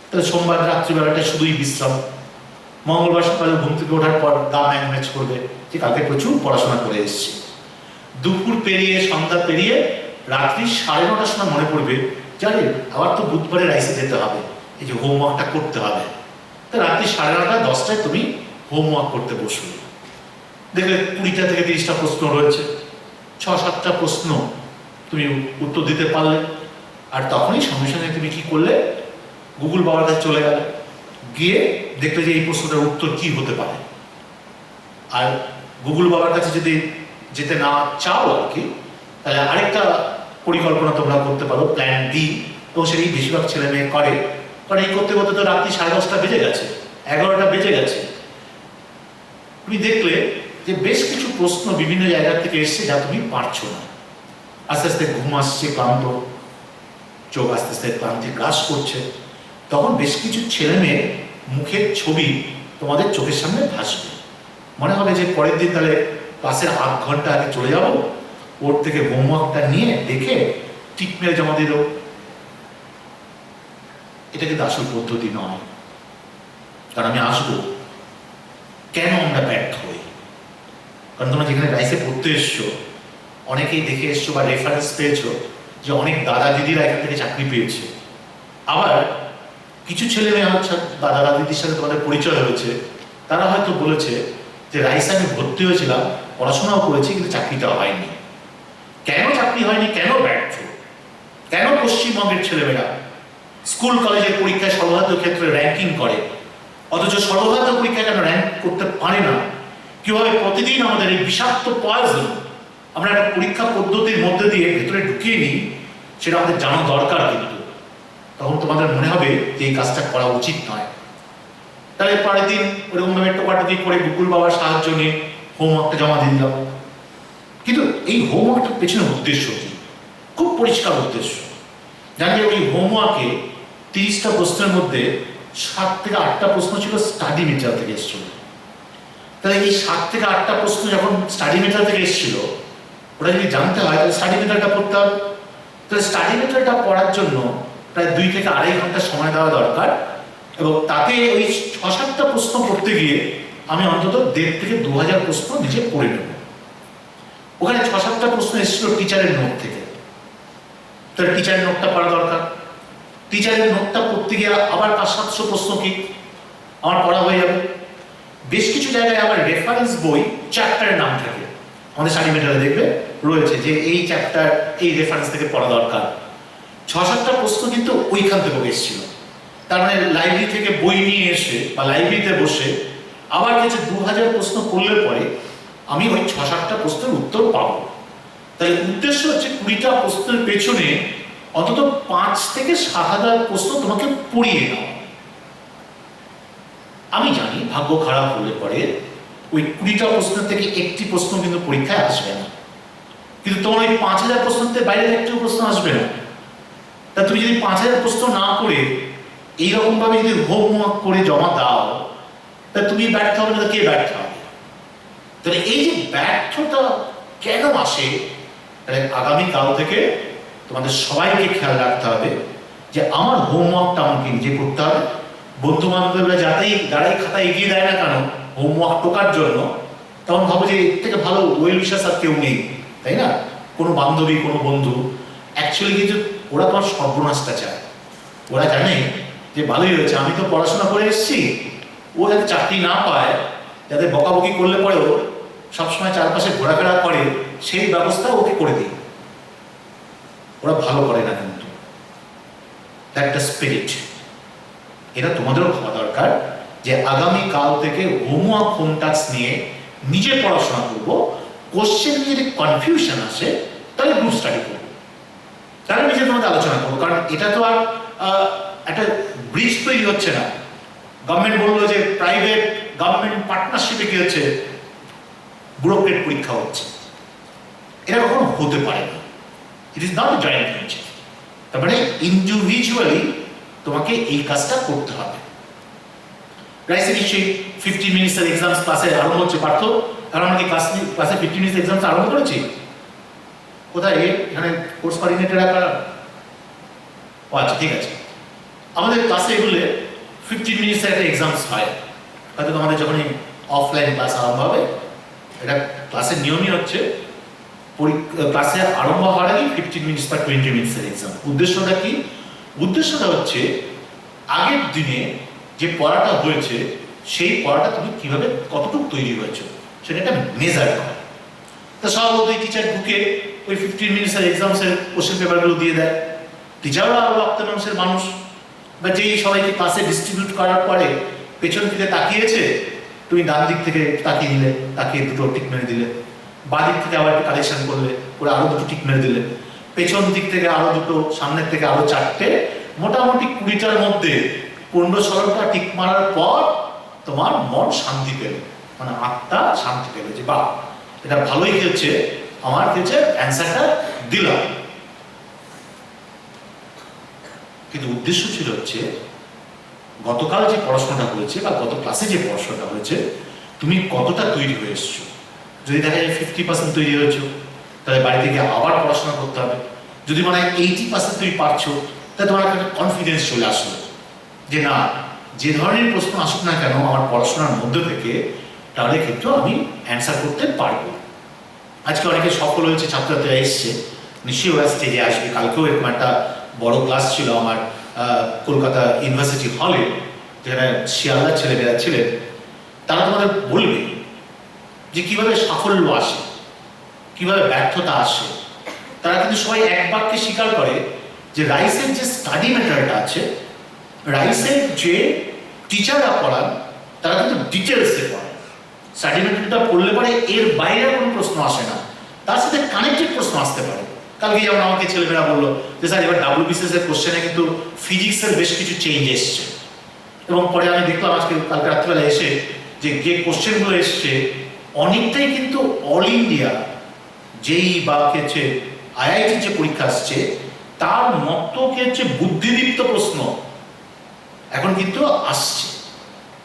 তাহলে সোমবার রাত্রিবেলাটা শুধুই বিশ্রাম, মঙ্গলবার সকালে ঘুম থেকে ওঠার পর গা ম্যাচ করবে যে কালকে প্রচুর পড়াশোনা করে এসেছি। দুপুর পেরিয়ে সন্ধ্যা পেরিয়ে রাত্রি 9:30টার সময় মনে পড়বে জানি আবার তো বুধবারে রাইসে যেতে হবে, এই যে হোমওয়ার্কটা করতে হবে। তো রাত্রি 9:30 10টায় তুমি হোমওয়ার্ক করতে বসবে, দেখলে 20টা থেকে 30টা প্রশ্ন রয়েছে, 6-7টা প্রশ্ন তুমি উত্তর দিতে পারলে, আর তখনই সঙ্গে সঙ্গে তুমি কি করলে, গুগল বাবার কাছে চলে গেলে, গিয়ে দেখলে যে এই প্রশ্নটার উত্তর কি হতে পারে। আর গুগল বাবার কাছে যদি যেতে না চাও আর কি, তাহলে আরেকটা পরিকল্পনা তোমরা করতে পারো, প্ল্যান ডি। তো সেটাই বেশিরভাগ ছেলে মেয়ে করে, কারণ এই করতে করতে তো রাত্রি 10:30টা বেজে গেছে, 11টা বেজে গেছে। তুমি দেখলে যে বেশ কিছু প্রশ্ন বিভিন্ন জায়গা থেকে এসছে যা তুমি পারছো না, আস্তে আস্তে ঘুম আসছে, ক্লান্ত চোখ আস্তে আস্তে ক্লান্তি গ্রাস করছে। তখন বেশ কিছু ছেলে মেয়ে মুখের ছবি তোমাদের চোখের সামনে ভাসবে, মনে হবে যে পরের দিন তাহলে ক্লাসের 8 ঘন্টা আগে চলে যাব, ওর থেকে হোমওয়ার্কটা নিয়ে দেখে টিক মেরে জমা দিয়ে দেবো। এটা কিন্তু আসল পদ্ধতি নয়। কারণ আমি আসবো কেন আমরা ব্যর্থ হই। কারণ তোমরা যেখানে রাইসে পড়তে এসছো অনেকেই দেখে এসছো বা রেফারেন্স পেয়েছো যে অনেক দাদা দিদিরা এখান থেকে চাকরি পেয়েছে। আবার কিছু ছেলে মেয়ে হচ্ছে দাদা দিদির সাথে তোমাদের পরিচয় হয়েছে, তারা হয়তো বলেছে যে রাইসে আমি ভর্তি হয়েছিলাম, পড়াশোনাও করেছি, কিন্তু চাকরিটা হয়নি। কেন চাকরি হয়নি, কেন ব্যর্থ, কেন পশ্চিমবঙ্গের ছেলেমেয়েরা স্কুল কলেজের পরীক্ষায় সর্বভারত ক্ষেত্রে র্যাঙ্কিং করে অথচ সর্বভারত পরীক্ষায় কেন র্যাঙ্ক করতে পারে না? কিভাবে প্রতিদিন আমাদের এই বিষাক্ত পয়জন আমরা একটা পরীক্ষা পদ্ধতির মধ্যে দিয়ে ভেতরে ঢুকিয়ে নিই, সেটা আমাদের জানা দরকার। কিন্তু তখন তোমাদের মনে হবে যে এই কাজটা করা উচিত নয়। তাহলে পরের দিন ওরকমভাবে টোকাটুকি করে গুগল বাবার সাহায্য নিয়ে হোমওয়ার্কটা জমা দিয়ে দিলাম। কিন্তু এই হোমওয়ার্কটার পেছনে উদ্দেশ্য কি? খুব পরিষ্কার উদ্দেশ্য। জানি ওই হোমওয়ার্কে 30টা প্রশ্নের মধ্যে 7 থেকে 8টা প্রশ্ন ছিল স্টাডি মেটেরিয়াল থেকে এসেছিল। তাহলে এই 7 থেকে 8টা প্রশ্ন যখন স্টাডি মেটেরিয়াল থেকে এসেছিল, ওটা যদি জানতে হয় তাহলে স্টাডি মেটেরিয়ালটা পড়তে হবে। তাহলে স্টাডি মেটেরিয়ালটা পড়ার জন্য প্রায় 2 থেকে 2.5 ঘন্টা সময় দেওয়া দরকার, এবং তাতে ওই 6-7টা প্রশ্ন পড়তে গিয়ে আমি অন্তত 1,500 থেকে 2,000 প্রশ্ন নিজে পড়ে নেব। ওখানে 6-7টা প্রশ্ন এসেছিল টিচারের নোট থেকে, তাহলে টিচারের নোটটা পড়া দরকার। টিচারের নোটটা পড়তে গিয়ে আবার 500-700 প্রশ্ন কি আমার পড়া হয়ে যাবে। বেশ কিছু জায়গায় আবার রেফারেন্স বই চ্যাপ্টারের নাম থাকে, আমাদের স্টাডি মেটেরিয়ালে দেখবে রয়েছে যে এই চ্যাপ্টার এই রেফারেন্স থেকে পড়া দরকার। 6-7টা প্রশ্ন কিন্তু ওইখান থেকে এসেছিল। তার মানে লাইব্রেরি থেকে বই নিয়ে এসে বা লাইব্রেরিতে বসে আবার কিছু 2,000 প্রশ্ন করলে পরে আমি ওই 6-7টা প্রশ্নের উত্তর পাবো। তাহলে উদ্দেশ্য হচ্ছে 20টা প্রশ্নের পেছনে অন্তত 5 থেকে 7,000 প্রশ্ন তোমাকে পড়িয়ে নাও। আমি জানি ভাগ্য খারাপ হলে পরে ওই 20টা প্রশ্নের থেকে একটি প্রশ্ন কিন্তু পরীক্ষায় আসবে না, কিন্তু তোমার ওই 5,000 প্রশ্নের বাইরে একটিও প্রশ্ন আসবে না। তা তুমি যদি 5,000 প্রশ্ন না করে এইরকম ভাবে যদি হোমওয়ার্ক করে জমা দাও, তা তুমি ব্যর্থ হবে না, কে ব্যর্থ হবে? তাহলে এই যে ব্যর্থতা কেন আসে, তাহলে আগামীকাল থেকে তোমাদের সবাইকে খেয়াল রাখতে হবে যে আমার হোমওয়ার্কটা আমাকে নিজে করতে হবে। বন্ধু বান্ধবরা যারাই খাতা এগিয়ে দেয় না কেন হোমওয়ার্ক টোকার জন্য, তখন ভাবো যে এর থেকে ভালো ওয়েল উইশার্স আর কেউ নেই, তাই না? কোনো বান্ধবী, কোনো বন্ধু। অ্যাকচুয়ালি কিন্তু ওরা তোমার সর্বনাশটা চায়। ওরা জানে যে ভালোই হয়েছে, আমি তো পড়াশোনা করে এসেছি, ও যাতে চাকরি না পায়, যাতে বকাবকি করলে পরেও সবসময় চারপাশে ঘোরাফেরা করে, সেই ব্যবস্থা ওকে করে দিই। ওরা ভালো করে না, কিন্তু একটা স্পিরিট এটা তোমাদেরও ভাবা দরকার যে আগামী কাল থেকে হোমওয়ার্ক, হোম টাস্ক নিয়ে নিজে পড়াশোনা করবো। কোশ্চেন নিয়ে যদি কনফিউশন আসে তাহলে গ্রুপ স্টাডি করবো, তাহলে নিজের মধ্যে আলোচনা করবো। কারণ এটা তো আর একটা ব্রিজ তৈরি হচ্ছে না। গভর্নমেন্ট বললো যে প্রাইভেট গভর্নমেন্ট পার্টনারশিপে কি হচ্ছে, ব্যুরোক্রেট পরীক্ষা হচ্ছে, এটা কখনো হতে পারে না। It is not a joint venture. তার মানে ইন্ডিভিজুয়ালি তোমাকে এই কাজটা করতে হবে। রাইসে নিশ্চয়ই 15 মিনিটসের এক্সাম ক্লাসে আরম্ভ হচ্ছে। পার্থ, কারণ আমরা কি ক্লাসে 15 মিনিটস এক্সাম আরম্ভ করেছি? কোথায়? এখানে কোর্স কোঅর্ডিনেটর রাখা। ও আচ্ছা, ঠিক আছে। আমাদের ক্লাসে এগুলো 15 মিনিটসের একটা এক্সামস হয়। হয়তো তোমাদের যখনই অফলাইন ক্লাস আরম্ভ হবে, এটা ক্লাসের নিয়মই হচ্ছে ক্লাসে আরম্ভ হওয়ার আগে 15 মিনিটস বা 20 মিনিটসের এক্সাম। উদ্দেশ্যটা কি? উদ্দেশ্যটা হচ্ছে আগের দিনে যে পড়াটা হয়েছে সেই পড়াটা তুমি কিভাবে কতটুকু তৈরি হয়েছে সেটা একটা মেজার করা। তা স্বভাবতই টিচার ঢুকে ওই 15 মিনিটসের এক্সামসের কোশ্চেন পেপারগুলো দিয়ে দেয়। টিচাররা আরো রক্তমাংসের মানুষ, বা যেই সবাইকে ক্লাসে ডিস্ট্রিবিউট করার পরে পেছন থেকে তাকিয়েছে, তুমি ডান দিক থেকে তাকিয়ে নিলে, তাকিয়ে দুটো টিক মেরে দিলে, বাঁ দিক থেকে আবার একটু কালেকশন করলে, করে আরো দুটো টিক মেরে দিলে, পেছন দিক থেকে আরো দুটো, সামনের থেকে আরো 4টে, মোটামুটি 20টার মধ্যে 15-16টা টিক মারার পর তোমার মন শান্তি পেল, মানে আত্মা শান্তি পেল যে বাহ, এটা ভালোই খেলছে, আমার খেলছে, অ্যান্সারটা দিলাম। কিন্তু উদ্দেশ্য ছিল হচ্ছে গতকাল যে পড়াশোনাটা হয়েছে বা গত ক্লাসে যে পড়াশোনাটা হয়েছে তুমি কতটা তৈরি হয়ে এসছো। যদি দেখা যায় 50% তৈরি হয়েছো, তাহলে বাড়িতে গিয়ে আবার পড়াশোনা করতে হবে। যদি মানে 80% তুমি পারছো, তাহলে তোমার একটা কনফিডেন্স চলে আসলো যে না, যে ধরনের প্রশ্ন আসুক না কেন আমার পড়াশোনার মধ্যে থেকে তাহলে কিন্তু আমি অ্যান্সার করতে পারবো। আজকে অনেকে সফল হয়েছে, ছাত্রছাত্রীরা এসছে, নিশ্চয়ই ওরা স্টেজে আসবে। কালকেও এরকম একটা বড় ক্লাস ছিল আমার কলকাতা ইউনিভার্সিটি হলে, যেখানে শিয়ালদার ছেলেমেয়েরা ছিলেন। তারা তোমাদের বলবে যে কীভাবে সাফল্য আসে, কীভাবে ব্যর্থতা আসে। তারা কিন্তু সবাই এক বাক্যে স্বীকার করে যে রাইসের যে স্টাডি ম্যাটারটা আছে, রাইসের যে টিচাররা পড়ান তারা কিন্তু ডিটেলসে পড়ান। স্টাডি ম্যাটারটা পড়লে পরে এর বাইরে কোনো প্রশ্ন আসে না, তার সাথে কানেক্টেড প্রশ্ন আসতে পারে। কালকে যেমন আমাকে ছেলেমেয়েরা বললো যে স্যার এবার WBCS এর কোশ্চেনে কিন্তু ফিজিক্সের বেশ কিছু চেঞ্জ এসছে, এবং পরে আমি দেখলাম আজকে কালকে রাত্রিবেলা এসে যে কোশ্চেনগুলো এসছে অনেকটাই কিন্তু অল ইন্ডিয়া যেই বা হচ্ছে IIT যে পরীক্ষা আসছে তার মতো হচ্ছে বুদ্ধিদীপ্ত প্রশ্ন এখন কিন্তু আসছে।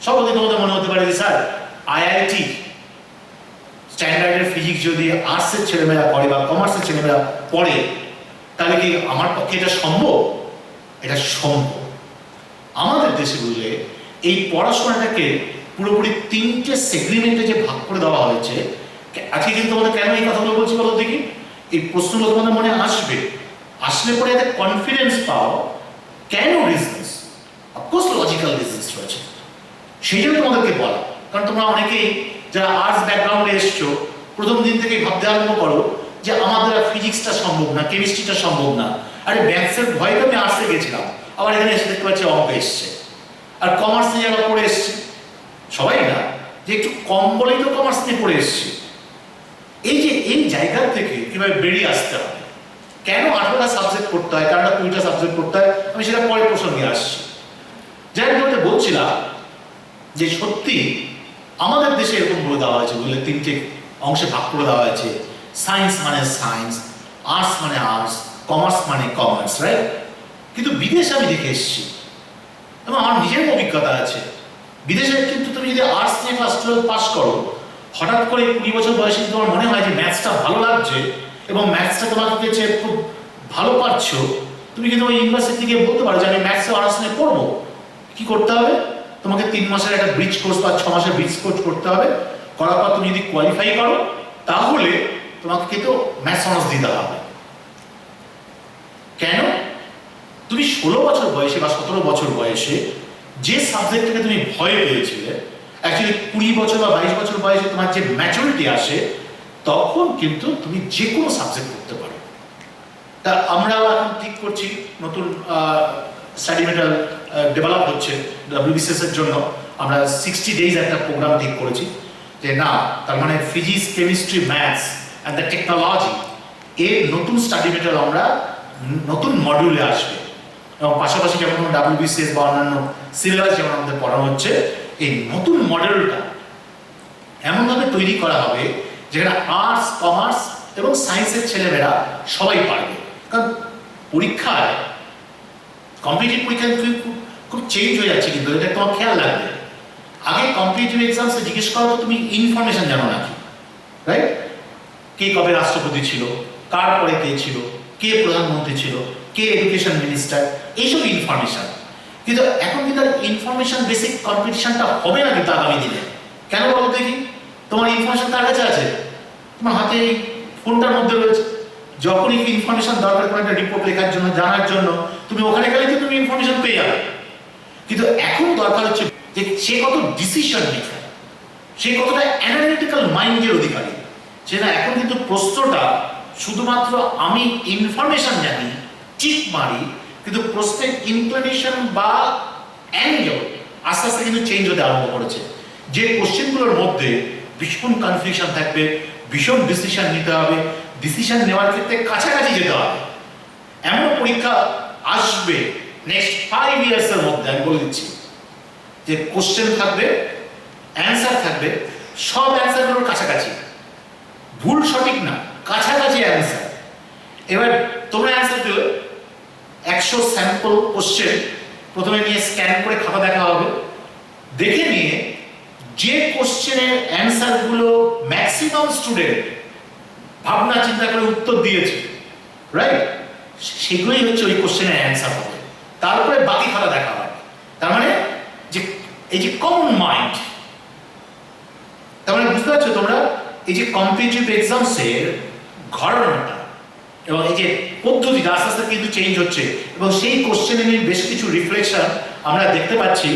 সবদিন তোমাদের মনে হতে পারে যে স্যার IIT স্ট্যান্ডার্ডের ফিজিক্স যদি আর্টসের ছেলেমেয়েরা পড়ে বা কমার্সের ছেলেমেয়েরা পড়ে তাহলে কি আমার পক্ষে এটা সম্ভব? এটা সম্ভব। আমাদের দেশে বুঝলে এই পড়াশোনাটাকে পুরোপুরি 3টে সেগমেন্টে যে ভাগ করে দেওয়া হয়েছে। আজকে কিন্তু তোমাদের কেন এই কথাগুলো বলছি বলো দেখি, এই প্রশ্নগুলো তোমাদের মনে আসবে, আসলে পরে এতে কনফিডেন্স পাও। কেন রিজনস? অফকোর্স লজিক্যাল রিজনস রয়েছে, সেই জন্য তোমাদেরকে বলা। কারণ তোমরা অনেকেই যারা আর্টস ব্যাকগ্রাউন্ডে এসছো প্রথম দিন থেকেই ভাবতে আরম্ভ করো যে আমাদের ফিজিক্সটা সম্ভব না, কেমিস্ট্রিটা সম্ভব না। আরে ম্যাথসের ভয় তো আমি আর্টসে গেছিলাম, আবার এখানে এসে দেখতে পাচ্ছি অঙ্ক এসছে। আর কমার্স নিয়ে যারা পড়ে এসছে, সবাই না যে একটু কম বলেই তো কমার্স নিয়ে পড়ে এসছে। এই জায়গা থেকে কিভাবে বেরিয়ে আসতে হবে, কেন 18টা সাবজেক্ট পড়তে হয়, কারণ 20টা সাবজেক্ট পড়তে হয়, আমি সেটা পরে প্রসঙ্গে আসছি। যাই তোমাকে বলছিলাম যে সত্যি আমাদের দেশে এরকম বলে দেওয়া হয়েছে, বুঝলে 3টে অংশে ভাগ করে দেওয়া হয়েছে। সায়েন্স মানে সায়েন্স, আর্টস মানে আর্টস, কমার্স মানে কমার্স, রাইট? কিন্তু বিদেশে আমি দেখে এসেছি এবং আমার নিজের অভিজ্ঞতা আছে। বিদেশে কিন্তু তুমি যদি আর্টস নিয়ে ক্লাস 12 পাস করো, হঠাৎ করে 20 বছর বয়সে তোমার মনে হয় যে ম্যাথসটা ভালো লাগছে এবং ম্যাথসটা তোমাকে কাছে খুব ভালো পারছো, তুমি কিন্তু ওই ইউনিভার্সিটি গিয়ে বলতে পারো যে আমি ম্যাথস ও আর্টস নিয়ে পড়বো। কি করতে হবে? তোমাকে 3 মাসের একটা ব্রিজ কোর্স বা 6 মাসের ব্রিজ কোর্স করতে হবে। করার পর তুমি যদি কোয়ালিফাই করো তাহলে তোমাকে কিন্তু ম্যাথস অনার্স দিতে হবে। কেন? তুমি 16 বছর বয়সে বা 17 বছর বয়সে যে সাবজেক্টটাকে তুমি ভয় পেয়েছিলে, অ্যাকচুয়ালি 20 বছর বা 22 বছর বয়সে তোমার যে ম্যাচুরিটি আসে তখন কিন্তু তুমি যে কোনো সাবজেক্ট করতে পারো। তা আমরাও এখন ঠিক করছি, নতুন স্টাডি মেটেরিয়াল ডেভেলপ হচ্ছে WBCS এর জন্য। আমরা 60 ডেজ একটা প্রোগ্রাম ঠিক করেছি যে না, তার মানে physics, chemistry, maths and the technology এর নতুন স্টাডি মেটেরিয়াল আমরা নতুন মডিউলে আসবে। এবং পাশাপাশি যেমন WBCS বা অন্যান্য সিলেবাস যেমন আমাদের পড়ানো হচ্ছে, এই নতুন মডেলটা এমনভাবে তৈরি করা হবে যেখানে আর্টস, কমার্স এবং সায়েন্সের ছেলেমেয়েরা সবাই পারবে। কারণ পরীক্ষায় কম্পিটিটিভ পরীক্ষায় খুব চেঞ্জ হয়ে যাচ্ছে, কিন্তু এটা তোমার খেয়াল রাখবে। আগে কম্পিটিটিভ এক্সামসে জিজ্ঞেস করা তো তুমি ইনফরমেশন জানো নাকি, রাইট? কে কবে রাষ্ট্রপতি ছিল, কার পরে কে ছিল, কে প্রধানমন্ত্রী ছিল, কে এডুকেশন মিনিস্টার, এইসব ইনফরমেশন। কিন্তু এখন কিন্তু আর ইনফরমেশন বেসিক কম্পিটিশনটা হবে না কিন্তু আগামী দিনে। কেন বলো দেখি? তোমার ইনফরমেশন তার কাছে আছে, তোমার হাতে এই ফোনটার মধ্যে রয়েছে। যখনই ইনফরমেশন দরকার কোনো একটা রিপোর্ট লেখার জন্য, জানার জন্য, তুমি ওখানে গেলে তো তুমি ইনফরমেশন পেয়ে যাবে। কিন্তু এখন দরকার হচ্ছে যে সে কত ডিসিশন মেকার, সে কতটা অ্যানালিটিক্যাল মাইন্ডের অধিকারী। সেটা এখন কিন্তু প্রশ্নটা শুধুমাত্র আমি ইনফরমেশন জানি, টিক মারি, কিন্তু প্রশ্নের ইনক্লিনেশন বা অ্যাঙ্গেল আস্তে আস্তে কিন্তু চেঞ্জ হতে আরম্ভ করেছে। যে কোশ্চেনগুলোর মধ্যে ভীষণ কনফিউশন থাকবে, ভীষণ ডিসিশন নিতে হবে, ডিসিশন নেওয়ার ক্ষেত্রে কাছাকাছি যেতে হবে, এমন পরীক্ষা আসবে নেক্সট 5 ইয়ার্সের মধ্যে। আমি বলে দিচ্ছি যে কোশ্চেন থাকবে, অ্যান্সার থাকবে, সব অ্যান্সারগুলোর কাছাকাছি, ভুল সঠিক না, কাছাকাছি অ্যান্সার। এবার তোমরা অ্যান্সার দিলে 100 স্যাম্পল কোশ্চেন প্রথমে নিয়ে স্ক্যান করে খাতা দেখা হবে, দেখে নিয়ে যে কোশ্চেনের অ্যান্সারগুলো ম্যাক্সিমাম স্টুডেন্ট ভাবনা চিন্তা করে উত্তর দিয়েছে, রাইট, সেগুলোই হচ্ছে ওই কোশ্চেনের অ্যান্সার হবে। তারপরে বাকি খাতা দেখা হবে। তার মানে যে এই যে কমন মাইন্ড, তার মানে বুঝতে পারছো তোমরা এই যে কম্পিটিটিভ এক্সামসের ঘটনাটা এবং এই যে পদ্ধতিটা আস্তে আস্তে কিন্তু চেঞ্জ হচ্ছে এবং সেই কোশ্চেনে নিয়ে বেশ কিছু রিফ্লেকশন আমরা দেখতে পাচ্ছি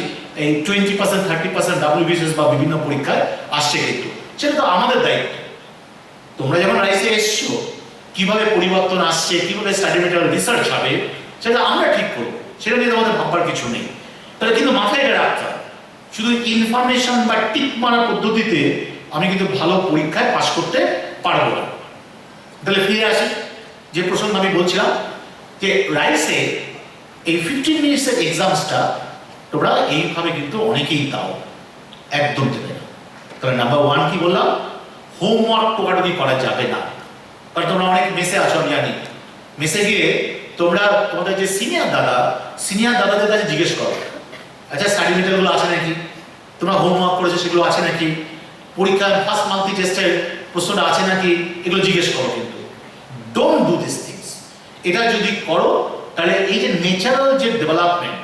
এই 20% 30% WBCS বা বিভিন্ন পরীক্ষায় আসছে, কিন্তু সেটা তো আমাদের দায়িত্ব। তোমরা যখন রাইসে এসছো কিভাবে পরিবর্তন আসছে, কিভাবে স্টাডি মেটেরিয়াল রিসার্চ হবে সেটা আমরা ঠিক করবো, সেটা নিয়ে তোমাদের ভাববার কিছু নেই। তাহলে কিন্তু মাথায় এটা রাখতে হবে, শুধু ইনফরমেশন বা টিক মারার পদ্ধতিতে আমি কিন্তু ভালো পরীক্ষায় পাশ করতে পারবো না। তাহলে ফিরে আসি যে প্রসঙ্গ আমি বলছিলাম যে রাইসে এই 15 মিনিটসের এক্সামসটা তোমরা এইভাবে কিন্তু অনেকেই দাও, একদম দেবে না। তাহলে নাম্বার 1 কি বললাম, হোমওয়ার্ক টোকাটুকি করা যাবে না। কারণ তোমরা অনেক মেসে আছো, আমি জানি। মেসে গিয়ে তোমরা তোমাদের যে সিনিয়র দাদাদের কাছে জিজ্ঞেস করো, আচ্ছা স্টাডি মেটেরিয়ালগুলো আছে নাকি, তোমরা হোমওয়ার্ক করেছো সেগুলো আছে নাকি, পরীক্ষার ফার্স্ট মান্থলি টেস্টের প্রশ্নটা আছে নাকি, এগুলো জিজ্ঞেস করো। কিন্তু ডোন্ট ডু দিস থিংস। এটা যদি করো তাহলে এই যে নেচারাল যে ডেভেলপমেন্ট,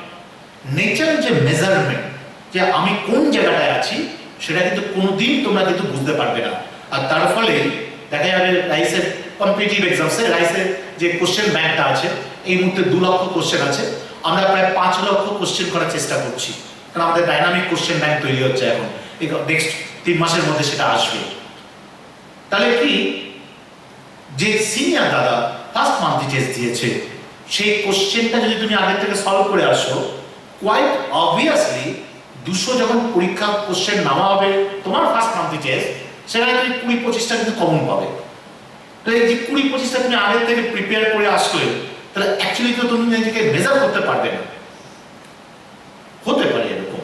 নেচারাল যে মেজারমেন্ট, যে আমি কোন জায়গাটায় আছি, সেটা কিন্তু কোনোদিন তোমরা কিন্তু বুঝতে পারবে না। আর তার ফলে দেখা যাবে রাইসের কম্পিটিটিভ এক্সামসে রাইসের যে কোশ্চেন ব্যাংকটা আছে, এই মুহূর্তে 2 লক্ষ কোশ্চেন আছে, আমরা প্রায় 5 লক্ষ কোশ্চেন করার চেষ্টা করছি, কারণ আমাদের ডাইনামিক কোশ্চেন ব্যাংক তৈরি হচ্ছে এখন, নেক্সট 3 মাসের মধ্যে সেটা আসবে। তাহলে কি, যে সিনিয়র দাদা ফার্স্ট মান্থলি টেস্ট দিয়েছে সেই কোশ্চেনটা যদি তুমি আগের থেকে সলভ করে আসো, কোয়াইট অবভিয়াসলি 200 যখন পরীক্ষা কোশ্চেন নামা হবে তোমার ফার্স্ট মান্থলি টেস্ট, সেখানে তুমি 20-25টা কিন্তু কমন পাবে। তো এই যে 20-25টা তুমি আগের থেকে প্রিপেয়ার করে আসলে, তাহলে অ্যাকচুয়ালি তো তুমি নিজেকে মেজার করতে পারবে না। হতে পারে এরকম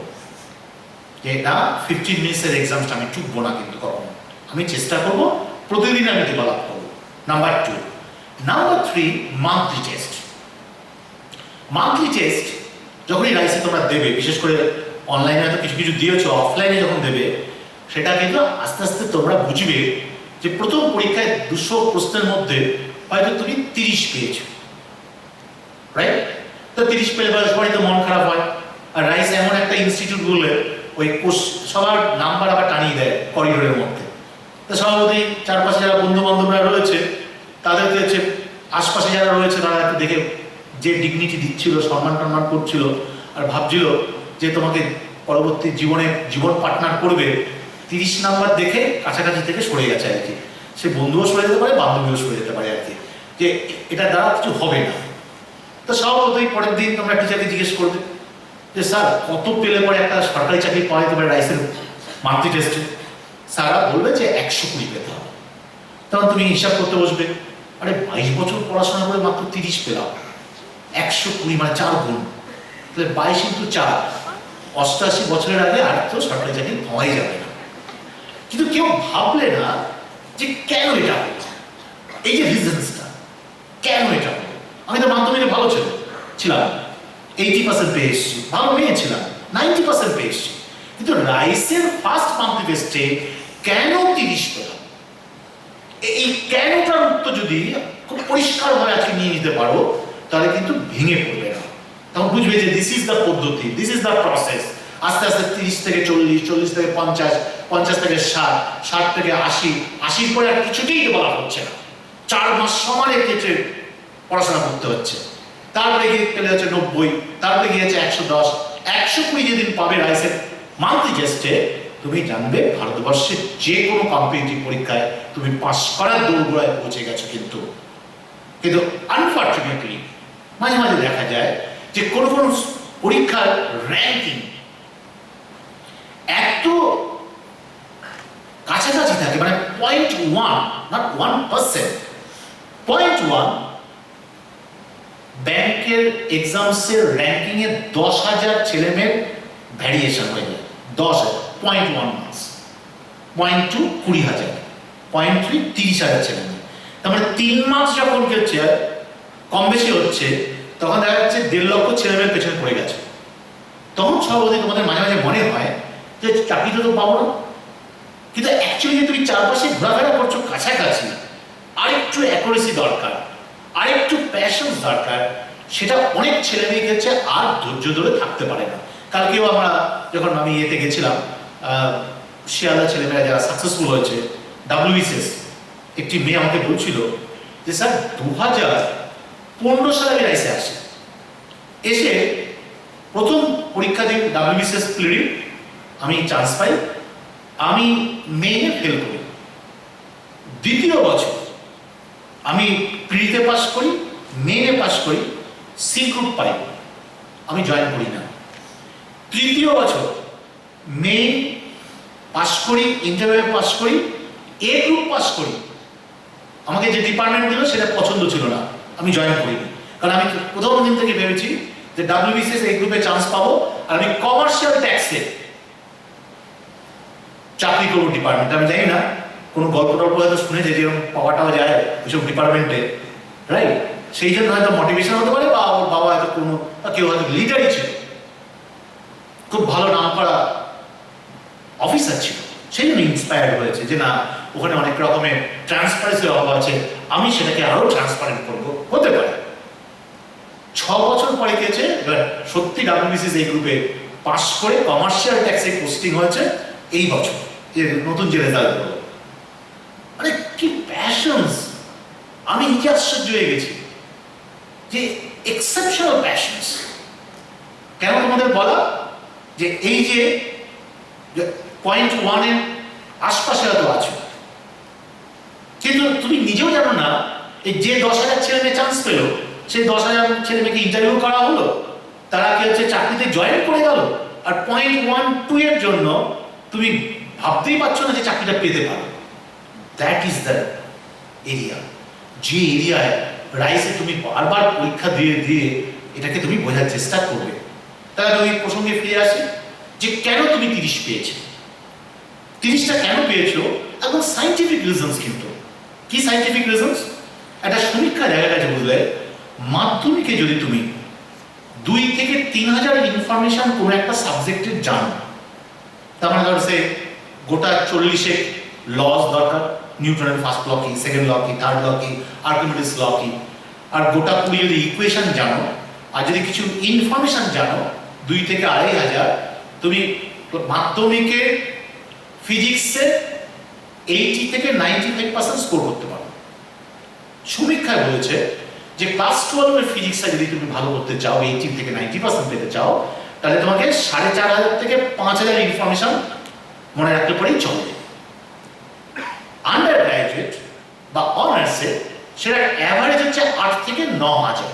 যে না, 15 মিনিটসের এক্সামটা আমি চুকবো না, কিন্তু কখনো আমি চেষ্টা করবো প্রতিদিন আমি ডেভেলপ করবো। Number 2, number 3, monthly test. Monthly test যখনই রাইসে তোমরা দেবে, বিশেষ করে অনলাইনে তো কিছু কিছু দিয়েছো, অফলাইনে যখন দেবে সেটা কিন্তু আস্তে আস্তে তোমরা বুঝবে যে প্রথম পরীক্ষায় 200 প্রশ্নের মধ্যে হয়তো তুমি 30 পেয়েছো, রাইট? তো 30 পেলে সবারই তো মন খারাপ হয়। আর রাইস এমন একটা ইনস্টিটিউট বলে ওই সবার নাম্বার আবার টানিয়ে দেয় করিডোরের মধ্যে। তো স্বভাবতই চারপাশে যারা বন্ধু বান্ধবরা রয়েছে তাদেরকে হচ্ছে, আশপাশে যারা রয়েছে তারা একটু দেখে যে ডিগনিটি দিচ্ছিল, সম্মান টম্মান করছিল আর ভাবছিল যে তোমাকে পরবর্তী জীবন পার্টনার করবে, 30 নাম্বার দেখে কাছাকাছি থেকে সরে গেছে আর কি। সে বন্ধুও সরে যেতে পারে, বান্ধবীও সরে যেতে পারে আর কি, যে এটা দ্বারা কিছু হবে না। তো স্বভাবতই পরের দিন তোমরা টিচারকে জিজ্ঞেস করবে যে স্যার কত পেলে পরে একটা সরকারি চাকরি পাওয়া যেতে পারে রাইসের মান্থলি টেস্টে? স্যাররা বলবে যে 120 পেতে হবে। তখন তুমি হিসাব করতে বসবে, আরে 22 বছর পড়াশোনা করে মাত্র 30 পেলাম, 120 মানে 4 গুণ, তাহলে 22 into 4, 88 বছরের আগে আর তো সরকারি চাকরি পাওয়াই যাবে না। কিন্তু কেউ ভাবলে না যে কেন এটা হলো, এই যে রিজনসটা কেন এটা হলো। আমি তো মাধ্যমিকে ভালো ছিলাম, 80% পেয়ে এসেছি, ভালো মেয়ে ছিলাম, 90% পেয়ে এসেছি, কিন্তু রাইসের ফার্স্ট মান্থলি টেস্টে কেন 30 পেলাম? এই কেনটার উত্তর যদি খুব পরিষ্কারভাবে আজকে নিয়ে নিতে পারো, তাহলে কিন্তু ভেঙে পড়বে না। তখন বুঝবে যে দিস ইজ দ্য পদ্ধতি, দিস ইজ দ্য প্রসেস। আস্তে আস্তে 30 থেকে 40, 40 থেকে 50, 50 থেকে 60, 60 থেকে 80, 80 পরে আর কিছুতেই বলা হচ্ছে না, 4 মাস সমানে কেটে পড়াশোনা করতে হচ্ছে। তারপরে গিয়ে চলে যাচ্ছে 90, তারপরে গিয়েছে 110, 120 যেদিন পাবে রাইসের মান্থলি টেস্টে, তুমি জানবে ভারতবর্ষের যে কোনো কম্পিটিটিভ পরীক্ষায় তুমি পাস করার দৌড়গোড়ায় পৌঁছে গেছো। কিন্তু আনফর্চুনেটলি মাঝে মাঝে দেখা যায় যে কোনো কোনো পরীক্ষার র্যাঙ্কিং এত কাছাকাছি থাকে, মানে 0.1, not 1%, 0.1 ব্যাংকের এক্সামসের র্যাঙ্কিং এ 10,000 ছেলেমেয়ের ভ্যারিয়েশন হয়ে যায়। 10,000, 0.1 মার্কস, 0.2 20,000, 0.3 30,000 ছেলেমেয়ে। তার মানে 3 মার্কস যখন হচ্ছে কম বেশি হচ্ছে, তখন দেখা যাচ্ছে 1.5 লক্ষ ছেলেমেয়ের পেছনে পড়ে গেছে। তখন সর্বদাই তোমাদের মাঝে মাঝে মনে হয় যে চাকরিটা তো পাবো না, কিন্তু অ্যাকচুয়ালি তুমি চারপাশে ঘোরাফেরা করছো কাছাকাছি, আরেকটু অ্যাকুরেসি দরকার, আরেকটু প্যাশন দরকার, সেটা অনেক ছেলে মেয়ে গেছে আর ধৈর্য ধরে থাকতে পারে না। কালকেও আমরা যখন আমি ইয়েতে গেছিলাম শিয়ালদা ছেলেমেয়েরা যারা সাকসেসফুল হয়েছে ডাব্লিউবিসিএস, একটি মেয়ে আমাকে বলছিল যে স্যার 2015 সালে আমি রাইসে আসি, এসে প্রথম পরীক্ষা দিন ডাব্লিউবিসিএস প্লিডি আমি চান্স পাই, আমি মেইনে ফেল করি। দ্বিতীয় বছর আমি প্রিলিতে পাস করি, মেইনে পাস করি, সি গ্রুপ পাই, আমি জয়েন করি না। তৃতীয় বছর মেইন পাস করি, ইন্টারভিউ পাস করি, এ গ্রুপ পাস করি, আমাকে যে ডিপার্টমেন্ট দিল সেটা পছন্দ ছিল না, আমি জয়েন করিনি। কারণ আমি প্রথম দিন থেকে ভেবেছি যে ডাব্লিউবিসিএস এই গ্রুপে চান্স পাবো আর আমি কমার্শিয়াল ট্যাক্সে চাকরি করবো ডিপার্টমেন্টে। আমি জানি না কোনো গল্প টল্প হয়তো শুনেছে যে পাওয়াটাও যায় ওইসব ডিপার্টমেন্টে, রাইট? সেই জন্য হয়তো মোটিভেশন হতে পারে, বা ওর বাবা হয়তো কোনো কেউ হয়তো লিডারই ছিল, খুব ভালো নাম করা অফিসার ছিল, সেই জন্য ইন্সপায়ার্ড হয়েছে যে না ওখানে অনেক রকমের ট্রান্সপারেন্সির অভাব আছে, আমি সেটাকে আরো ট্রান্সপারেন্ট করবো। হতে পারে 6 বছর পরে গিয়েছে, এবার সত্যি ডাব্লিউবিসিএস এই গ্রুপে পাস করে কমার্শিয়াল ট্যাক্সে পোস্টিং হয়েছে এই বছর, যে নতুন যে রেজাল্ট হলো। মানে কি প্যাশনস, আমি নিজে আশ্চর্য হয়ে গেছি যে এক্সেপশনাল প্যাশনস। কেন তোমাদের বলা যে এই যে পয়েন্ট 1 এর আশপাশে হয়তো আছো, কিন্তু তুমি নিজেও জানো না এই যে 10,000 ছেলে মেয়ে চান্স পেলো, সেই 10,000 ছেলে মেয়েকে ইন্টারভিউ করা হলো, তারা কি হচ্ছে চাকরিতে জয়েন করে গেল, আর পয়েন্ট 1, 2 এর জন্য তুমি ভাবতেই পারছো না যে চাকরিটা পেতে পারো। দ্যাট ইজ দ্য এরিয়া, যে এরিয়ায় রাইসে তুমি বারবার পরীক্ষা দিয়ে দিয়ে এটাকে তুমি বোঝার চেষ্টা করবে। তাহলে ওই প্রসঙ্গে ফিরে আসি যে কেন তুমি 30 পেয়েছো, 30টা কেন পেয়েছো, এবং সাইন্টিফিক রিজনস। কিন্তু কি সাইন্টিফিক রিজনস? একটা সমীক্ষা দেখা গেছে বুঝলে, মাধ্যমিকে যদি তুমি 2 থেকে 3,000 ইনফরমেশন কোনো একটা সাবজেক্টের জানো, তার মানে ধরো সে গোটা 40 লস দরকার, নিউটনের ফার্স্ট ল কি, সেকেন্ড ল কি, থার্ড ল কি, আর্কিমিডিস ল কি, আর গোটা 20 যদি ইকুয়েশন জানো, আর যদি কিছু ইনফরমেশন জানো 2 থেকে 2,500, তুমি মাধ্যমিকে ফিজিক্সে 80 থেকে 95% স্কোর করতে পারো। সমীক্ষায় বলেছে যে ক্লাস 12 এর ফিজিক্সে যদি তুমি ভালো করতে চাও, 80 থেকে 90% পেতে চাও, তাহলে তোমাকে 4,500 থেকে 5,000 ইনফরমেশন মনে রাখতে পারেই চলবে। আন্ডার গ্রাজুয়েট বা অনার্সে সেটা অ্যাভারেজ হচ্ছে 8 থেকে 9,000,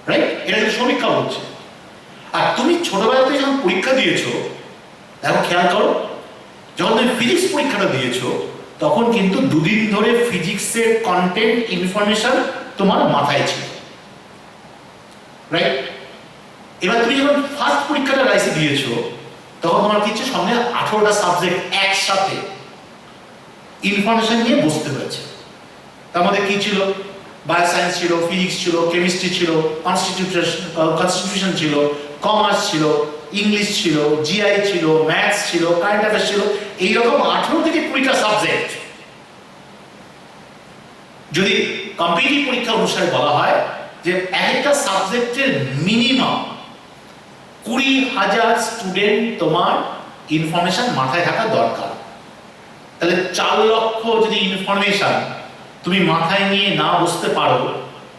রাইট? এটা কিন্তু সমীক্ষা বলছে। আর তুমি ছোটবেলাতে যখন পরীক্ষা দিয়েছো, দেখো খেয়াল করো, যখন তুমি ফিজিক্স পরীক্ষাটা দিয়েছো তখন কিন্তু 2 দিন ধরে ফিজিক্সের কন্টেন্ট ইনফরমেশন তোমার মাথায় ছিল, রাইট? এবার তুমি যখন ফার্স্ট পরীক্ষাটা রাইসে দিয়েছো তখন তোমার কি সঙ্গে 18টা সাবজেক্ট একসাথে ইনফরমেশন নিয়ে বসতে হয়েছে। তার মধ্যে কি ছিল? বায়োসায়েন্স ছিল, ফিজিক্স ছিল, কেমিস্ট্রি ছিল, কনস্টিটিউশন ছিল, কমার্স ছিল, ইংলিশ ছিল, জিআই ছিল, ম্যাথস ছিল, কারেন্ট অ্যাফেয়ার্স ছিল, এইরকম 18 থেকে 20টা সাবজেক্ট। যদি কম্পিটিটিভ পরীক্ষা অনুসারে বলা হয় যে একটা সাবজেক্টের মিনিমাম 20,000 স্টুডেন্ট তোমার ইনফরমেশন মাথায় থাকা দরকার। তাহলে 4 লক্ষ যদি ইনফরমেশন তুমি মাথায় নিয়ে না বসতে পারো,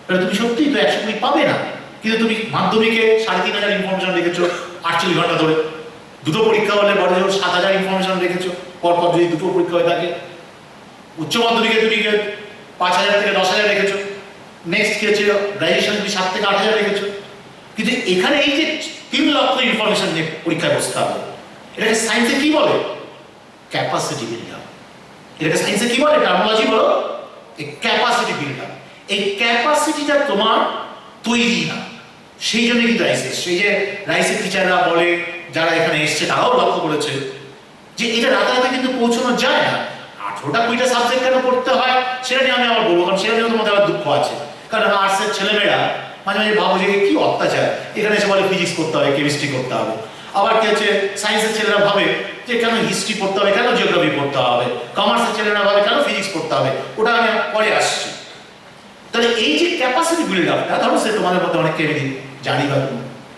তাহলে তুমি সত্যিই তো 100 পাবে না। কিন্তু তুমি মাধ্যমিকে 3,500 ইনফরমেশন রেখেছো 48 ঘন্টা ধরে, 2টো পরীক্ষা হলে বড় জোর 7,000 ইনফরমেশন রেখেছো, পরপর যদি 2টো পরীক্ষা হয়ে থাকে। উচ্চ মাধ্যমিকে তুমি 5,000 থেকে 10,000 রেখেছো, নেক্সট কি হচ্ছে গ্রাজুয়েশন তুমি 7 থেকে 8,000 রেখেছো। কিন্তু এখানে এই যে 3 লক্ষ ইনফরমেশন নিয়ে পরীক্ষায় বসতে হবে, এটাকে সায়েন্সে কি বলে? Capacity builder. এটাকে সায়েন্সে কি বলে? টার্মিনোলজি বলো, এই ক্যাপাসিটি বিল্ডার। এই ক্যাপাসিটিটা তোমার তৈরি না, সেই জন্য কিন্তু রাইসে, সেই যে রাইসের টিচাররা বলে, যারা এখানে এসছে তারাও লক্ষ্য করেছে যে এটা রাতারাতি কিন্তু পৌঁছানো যায় না। 18টা 20টা সাবজেক্ট কেন পড়তে হয় সেটা নিয়ে আমি আবার বলবো, কারণ সেটা নিয়েও তোমাদের আবার দুঃখ আছে। কারণ আর্টসের ছেলেমেয়েরা মাঝে মাঝে ভাবো যে কি অত্যাচার, এখানে এসে বলে ফিজিক্স করতে হবে, কেমিস্ট্রি করতে হবে। আবার কি হচ্ছে সায়েন্সের ছেলেরা ভাবে যে কেন হিস্ট্রি পড়তে হবে, কেন জিওগ্রাফি পড়তে হবে। কমার্সের ছেলেরা ভাবে কেন ফিজিক্স পড়তে হবে। ওটা আমি পরে আসছি। তাহলে এই যে ক্যাপাসিটি বিল্ড আপটা, ধরো সে তোমাদের মধ্যে অনেকে জানি বা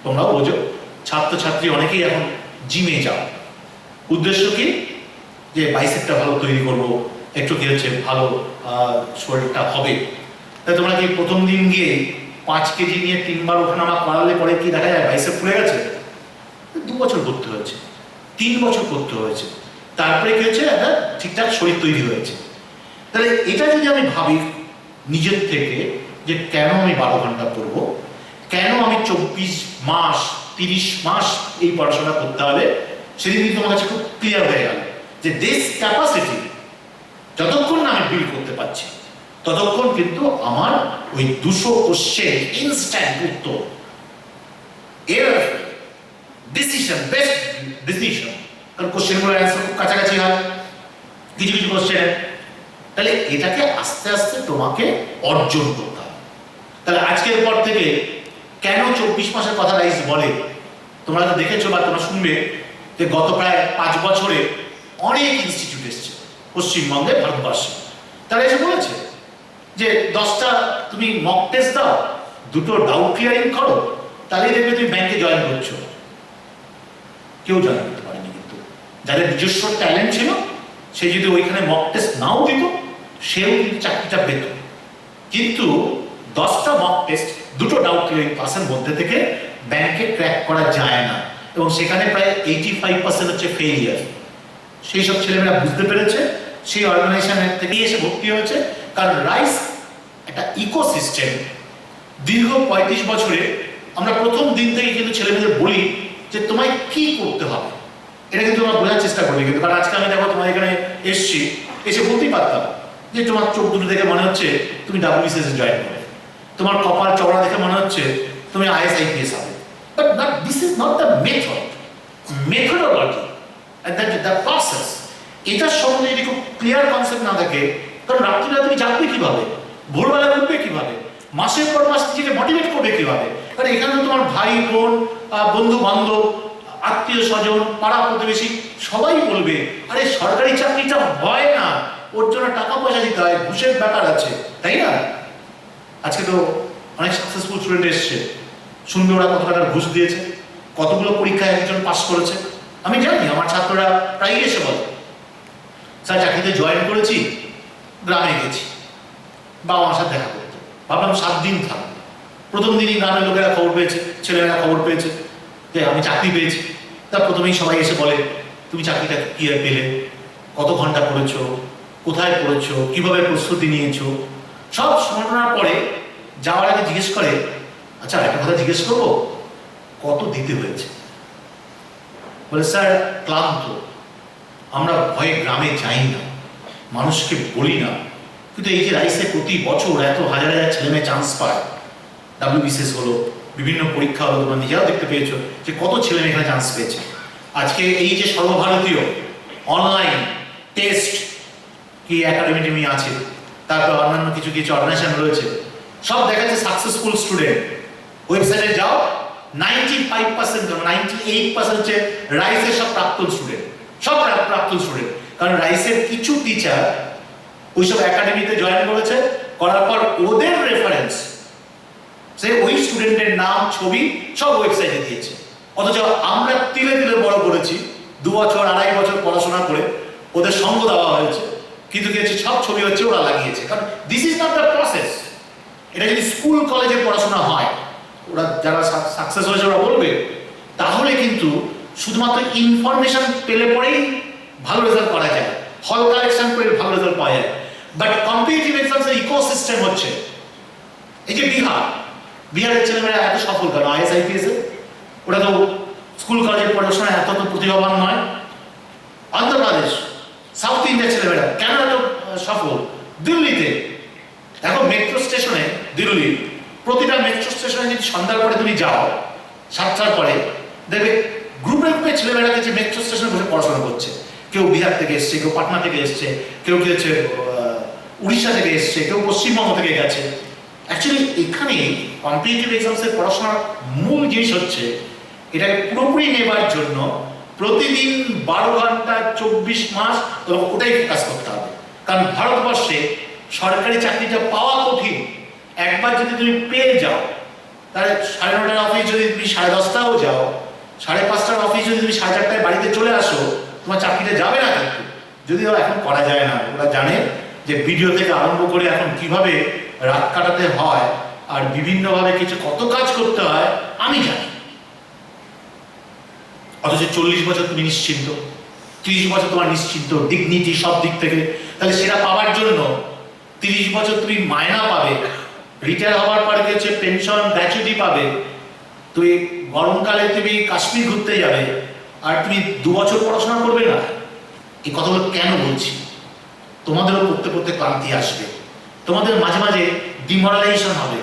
তোমরাও বোঝো, ছাত্রছাত্রী অনেকেই এখন জিমে যাও, উদ্দেশ্য কি? যে বাইসেপটা ভালো তৈরি করবো, একটু কি হচ্ছে ভালো শরীরটা হবে। তাই তোমরা কি প্রথম দিন গিয়ে 5 কেজি নিয়ে 3 বার ওঠানামা করালে পরে কি দেখা যায় বাইসেপ ফুলে গেছে? 2 বছর করতে হয়েছে, 3 বছর করতে হয়েছে, তারপরে কি হচ্ছে একটা ঠিকঠাক শরীর তৈরি হয়েছে। তাহলে এটা যদি আমি ভাবি নিজের থেকে যে কেন আমি 12 ঘন্টা করব, কেন আমি 24 মাস 30 মাস এই পড়াশোনা করতে হবে, সেদিন কিন্তু আমার কাছে খুব ক্লিয়ার হয়ে গেল যে দিস ক্যাপাসিটি যতক্ষণ না আমি বিল্ড করতে পারছি ততক্ষণ কিন্তু আমার ওই 200 কোশ্চেন ইনস্ট্যান্ট উত্তর, এর ডিসিশন, বেস্ট ডিসিশন, কারণ কোশ্চেনগুলোর অ্যান্সার খুব কাছাকাছি হয় কিছু কিছু কোশ্চেন। তাহলে এটাকে আস্তে আস্তে তোমাকে অর্জন করতে হবে। তাহলে আজকের পর থেকে কেন 24 মাসের কথা রাইস বলে, তোমরা তো দেখেছো বা তোমরা শুনবে যে গত প্রায় 5 বছরে অনেক ইনস্টিটিউট এসছে পশ্চিমবঙ্গে, ভারতবর্ষে। তারা এসে বলেছে যে 10টা তুমি মক টেস্ট দাও, 2টো ডাউট ক্লিয়ারিং করো, তাহলেই দেখবে তুমি ব্যাংকে জয়েন করছো। কেউ জয়েন করতে পারেনি, কিন্তু যাদের নিজস্ব ট্যালেন্ট ছিল সে যদি ওইখানে মক টেস্ট নাও দিত সেও কিন্তু চাকরিটা পেত। কিন্তু 10টা মক টেস্ট, 2টো ডাউট ক্লিয়ারিং পাসের মধ্যে থেকে ব্যাংকে ক্র্যাক করা যায় না, এবং সেখানে প্রায় 85% হচ্ছে ফেইলিয়ার। সেই সব ছেলেমেয়েরা বুঝতে পেরেছে, সেই অর্গানাইজেশনের থেকে এসে ভর্তি হয়েছে। কারণ রাইস একটা ইকোসিস্টেম। দীর্ঘ 35 বছরে আমরা প্রথম দিন থেকে কিন্তু ছেলেমেয়েদের বলি যে তোমায় কি করতে হবে, এটা কিন্তু আমরা বোঝার চেষ্টা করি। কিন্তু কারণ আজকে আমি দেখো তোমার এখানে এসছি, এসে বলতেই পারতাম যে তোমার চোখ দুটো দেখে মনে হচ্ছে তুমি WBCS এ জয়েন করবে, তোমার কপাল চওড়া দেখে মনে হচ্ছে তুমি IAS-IPS হবে। But this is not the method, methodology and the process। এটার সম্বন্ধে যদি খুব ক্লিয়ার কনসেপ্ট না থাকে, কারণ রাত্রিবেলা তুমি জাগবে কিভাবে, ভোরবেলা উঠবে কিভাবে, মাসের পর মাস নিজেকে মোটিভেট করবে কিভাবে? কারণ এখানে তো তোমার ভাই বোন, বন্ধু বান্ধব, আত্মীয় স্বজন, পাড়া প্রতিবেশী সবাই বলবে আরে সরকারি চাকরিটা হয় না, ওর জন্য টাকা পয়সা দিতে হয়, ঘুষের ব্যাপার আছে, তাই না? আজকে তো অনেক সাকসেসফুল স্টুডেন্ট এসছে, শুনবে ওরা কত টাকার ঘুষ দিয়েছে, কতগুলো পরীক্ষায় একজন পাস করেছে। আমি জানি আমার ছাত্ররা প্রায় এসে বলে স্যার চাকরিতে জয়েন করেছি, গ্রামে গেছি, বাবা মার সাথে দেখা করতে, ভাবলাম 7 দিন থাকবো। প্রথম দিনই গ্রামের লোকেরা খবর পেয়েছে, ছেলেমেয়েরা খবর পেয়েছে যে আমি চাকরি পেয়েছি। তার প্রথমেই সবাই এসে বলে তুমি চাকরিটা কি পেলে, কত ঘন্টা পড়েছো, কোথায় পড়েছো, কিভাবে প্রস্তুতি নিয়েছো, সব শোনানোর পরে যাওয়ার আগে জিজ্ঞেস করে আচ্ছা একটা কথা জিজ্ঞেস করবো, কত দিতে হয়েছে? বলে স্যার ক্লান্ত, আমরা ভয়ে গ্রামে যাই না, মানুষকে বলি না, কিন্তু এই যে রাইসে প্রতি বছর এত হাজার হাজার ছেলেমেয়ে চান্স পায়, WBCS হলো, বিভিন্ন পরীক্ষা হলো, তোমরা নিজেরাও দেখতে পেয়েছো যে কত ছেলেমেয়ে এখানে চান্স পেয়েছে। আজকে এই যে সর্বভারতীয় অনলাইন টেস্ট কি একাডেমি আছে, তারপর অন্যান্য কিছু কিছু অর্গানাইজেশন রয়েছে, সব দেখা যাচ্ছে সাকসেসফুল স্টুডেন্ট। ওয়েবসাইটে যাও, 95% 98% হচ্ছে রাইসের সব প্রাক্তন স্টুডেন্ট, সব প্রাক্তন স্টুডেন্ট। কারণ রাইসের কিছু টিচার ওইসব একাডেমিতে জয়েন করেছে, করার পর ওদের রেফারেন্স সে ওই স্টুডেন্টের নাম ছবি সব ওয়েবসাইটে দিয়েছে। অথচ আমরা তিলে তিলে বড় করেছি, 2 বছর 2.5 বছর পড়াশোনা করে ওদের সঙ্গ দেওয়া হয়েছে, কিন্তু কি হচ্ছে সব ছবি হচ্ছে ওরা লাগিয়েছে। কারণ this is not the process. এটা যদি স্কুল কলেজে পড়াশোনা হয়, ওরা যারা সাকসেস হয়েছে ওরা বলবে, তাহলে কিন্তু শুধুমাত্র ইনফরমেশন পেলে পরেই ভালো রেজাল্ট করা যায়, হল কালেকশন করে ভালো রেজাল্ট পাওয়া যায়। বাট কম্পিটিটিভ এক্সামসের ইকোসিস্টেম হচ্ছে এই যে বিহারের ছেলেমেয়েরা এত সফল কেন IAS-IPS এ? ওরা তো স্কুল কলেজের পড়াশোনা এত তো প্রতিভাবান নয়। অন্ধ্রপ্রদেশ, সাউথ ইন্ডিয়ার ছেলেমেয়েরা কেন এত সফল? দিল্লিতে দেখো, মেট্রো স্টেশনে, দিল্লি প্রতিটা মেট্রো স্টেশনে যদি সন্ধ্যার পরে তুমি যাও 7টার পরে, দেখবে গ্রুপে গ্রুপে ছেলেমেয়েরা যে মেট্রো স্টেশনে বসে পড়াশোনা করছে। কেউ বিহার থেকে এসছে, কেউ পাটনা থেকে এসছে, কেউ কি হচ্ছে উড়িষ্যা থেকে এসছে, কেউ পশ্চিমবঙ্গ থেকে গেছে। অ্যাকচুয়ালি এখানে কম্পিটিটিভ এক্সামসের পড়াশোনার মূল জিনিস হচ্ছে এটাকে পুরোপুরি নেবার জন্য প্রতিদিন 12 ঘন্টা 24 মাস তোমাকে ওটাই ফোকাস করতে হবে। কারণ ভারতবর্ষে সরকারি চাকরিটা পাওয়া কঠিন। একবার যদি তুমি পেয়ে যাও, তাহলে 9:30টার অফিস যদি তুমি 10:30টাও যাও, 5:30টার অফিস যদি তুমি 4:30টায় বাড়িতে চলে আসো, তোমার চাকরিটা যাবে না, কিন্তু যদিও এখন করা যায় না। ওরা জানে যে ভিডিও থেকে আরম্ভ করে এখন কিভাবে রাত কাটাতে হয় আর বিভিন্নভাবে কিছু কত কাজ করতে হয় আমি জানি। অথচ 40 বছর তুমি নিশ্চিন্ত, 30 বছর তোমার নিশ্চিন্ত, ডিগনিটি সব দিক থেকে। তাহলে সেটা পাওয়ার জন্য 30 বছর তুমি মায়না পাবে, রিটায়ার হওয়ার পরে হচ্ছে পেনশন গ্র্যাচুইটি পাবে, তুই গরমকালে তুমি কাশ্মীর ঘুরতে যাবে, আর তুমি 2 বছর পড়াশোনা করবে না। এই কথাগুলো কেন বলছি? তোমাদেরও পড়তে পড়তে ক্লান্তি আসবে, তোমাদের মাঝে মাঝে ডিমোরালাইজেশন হবে,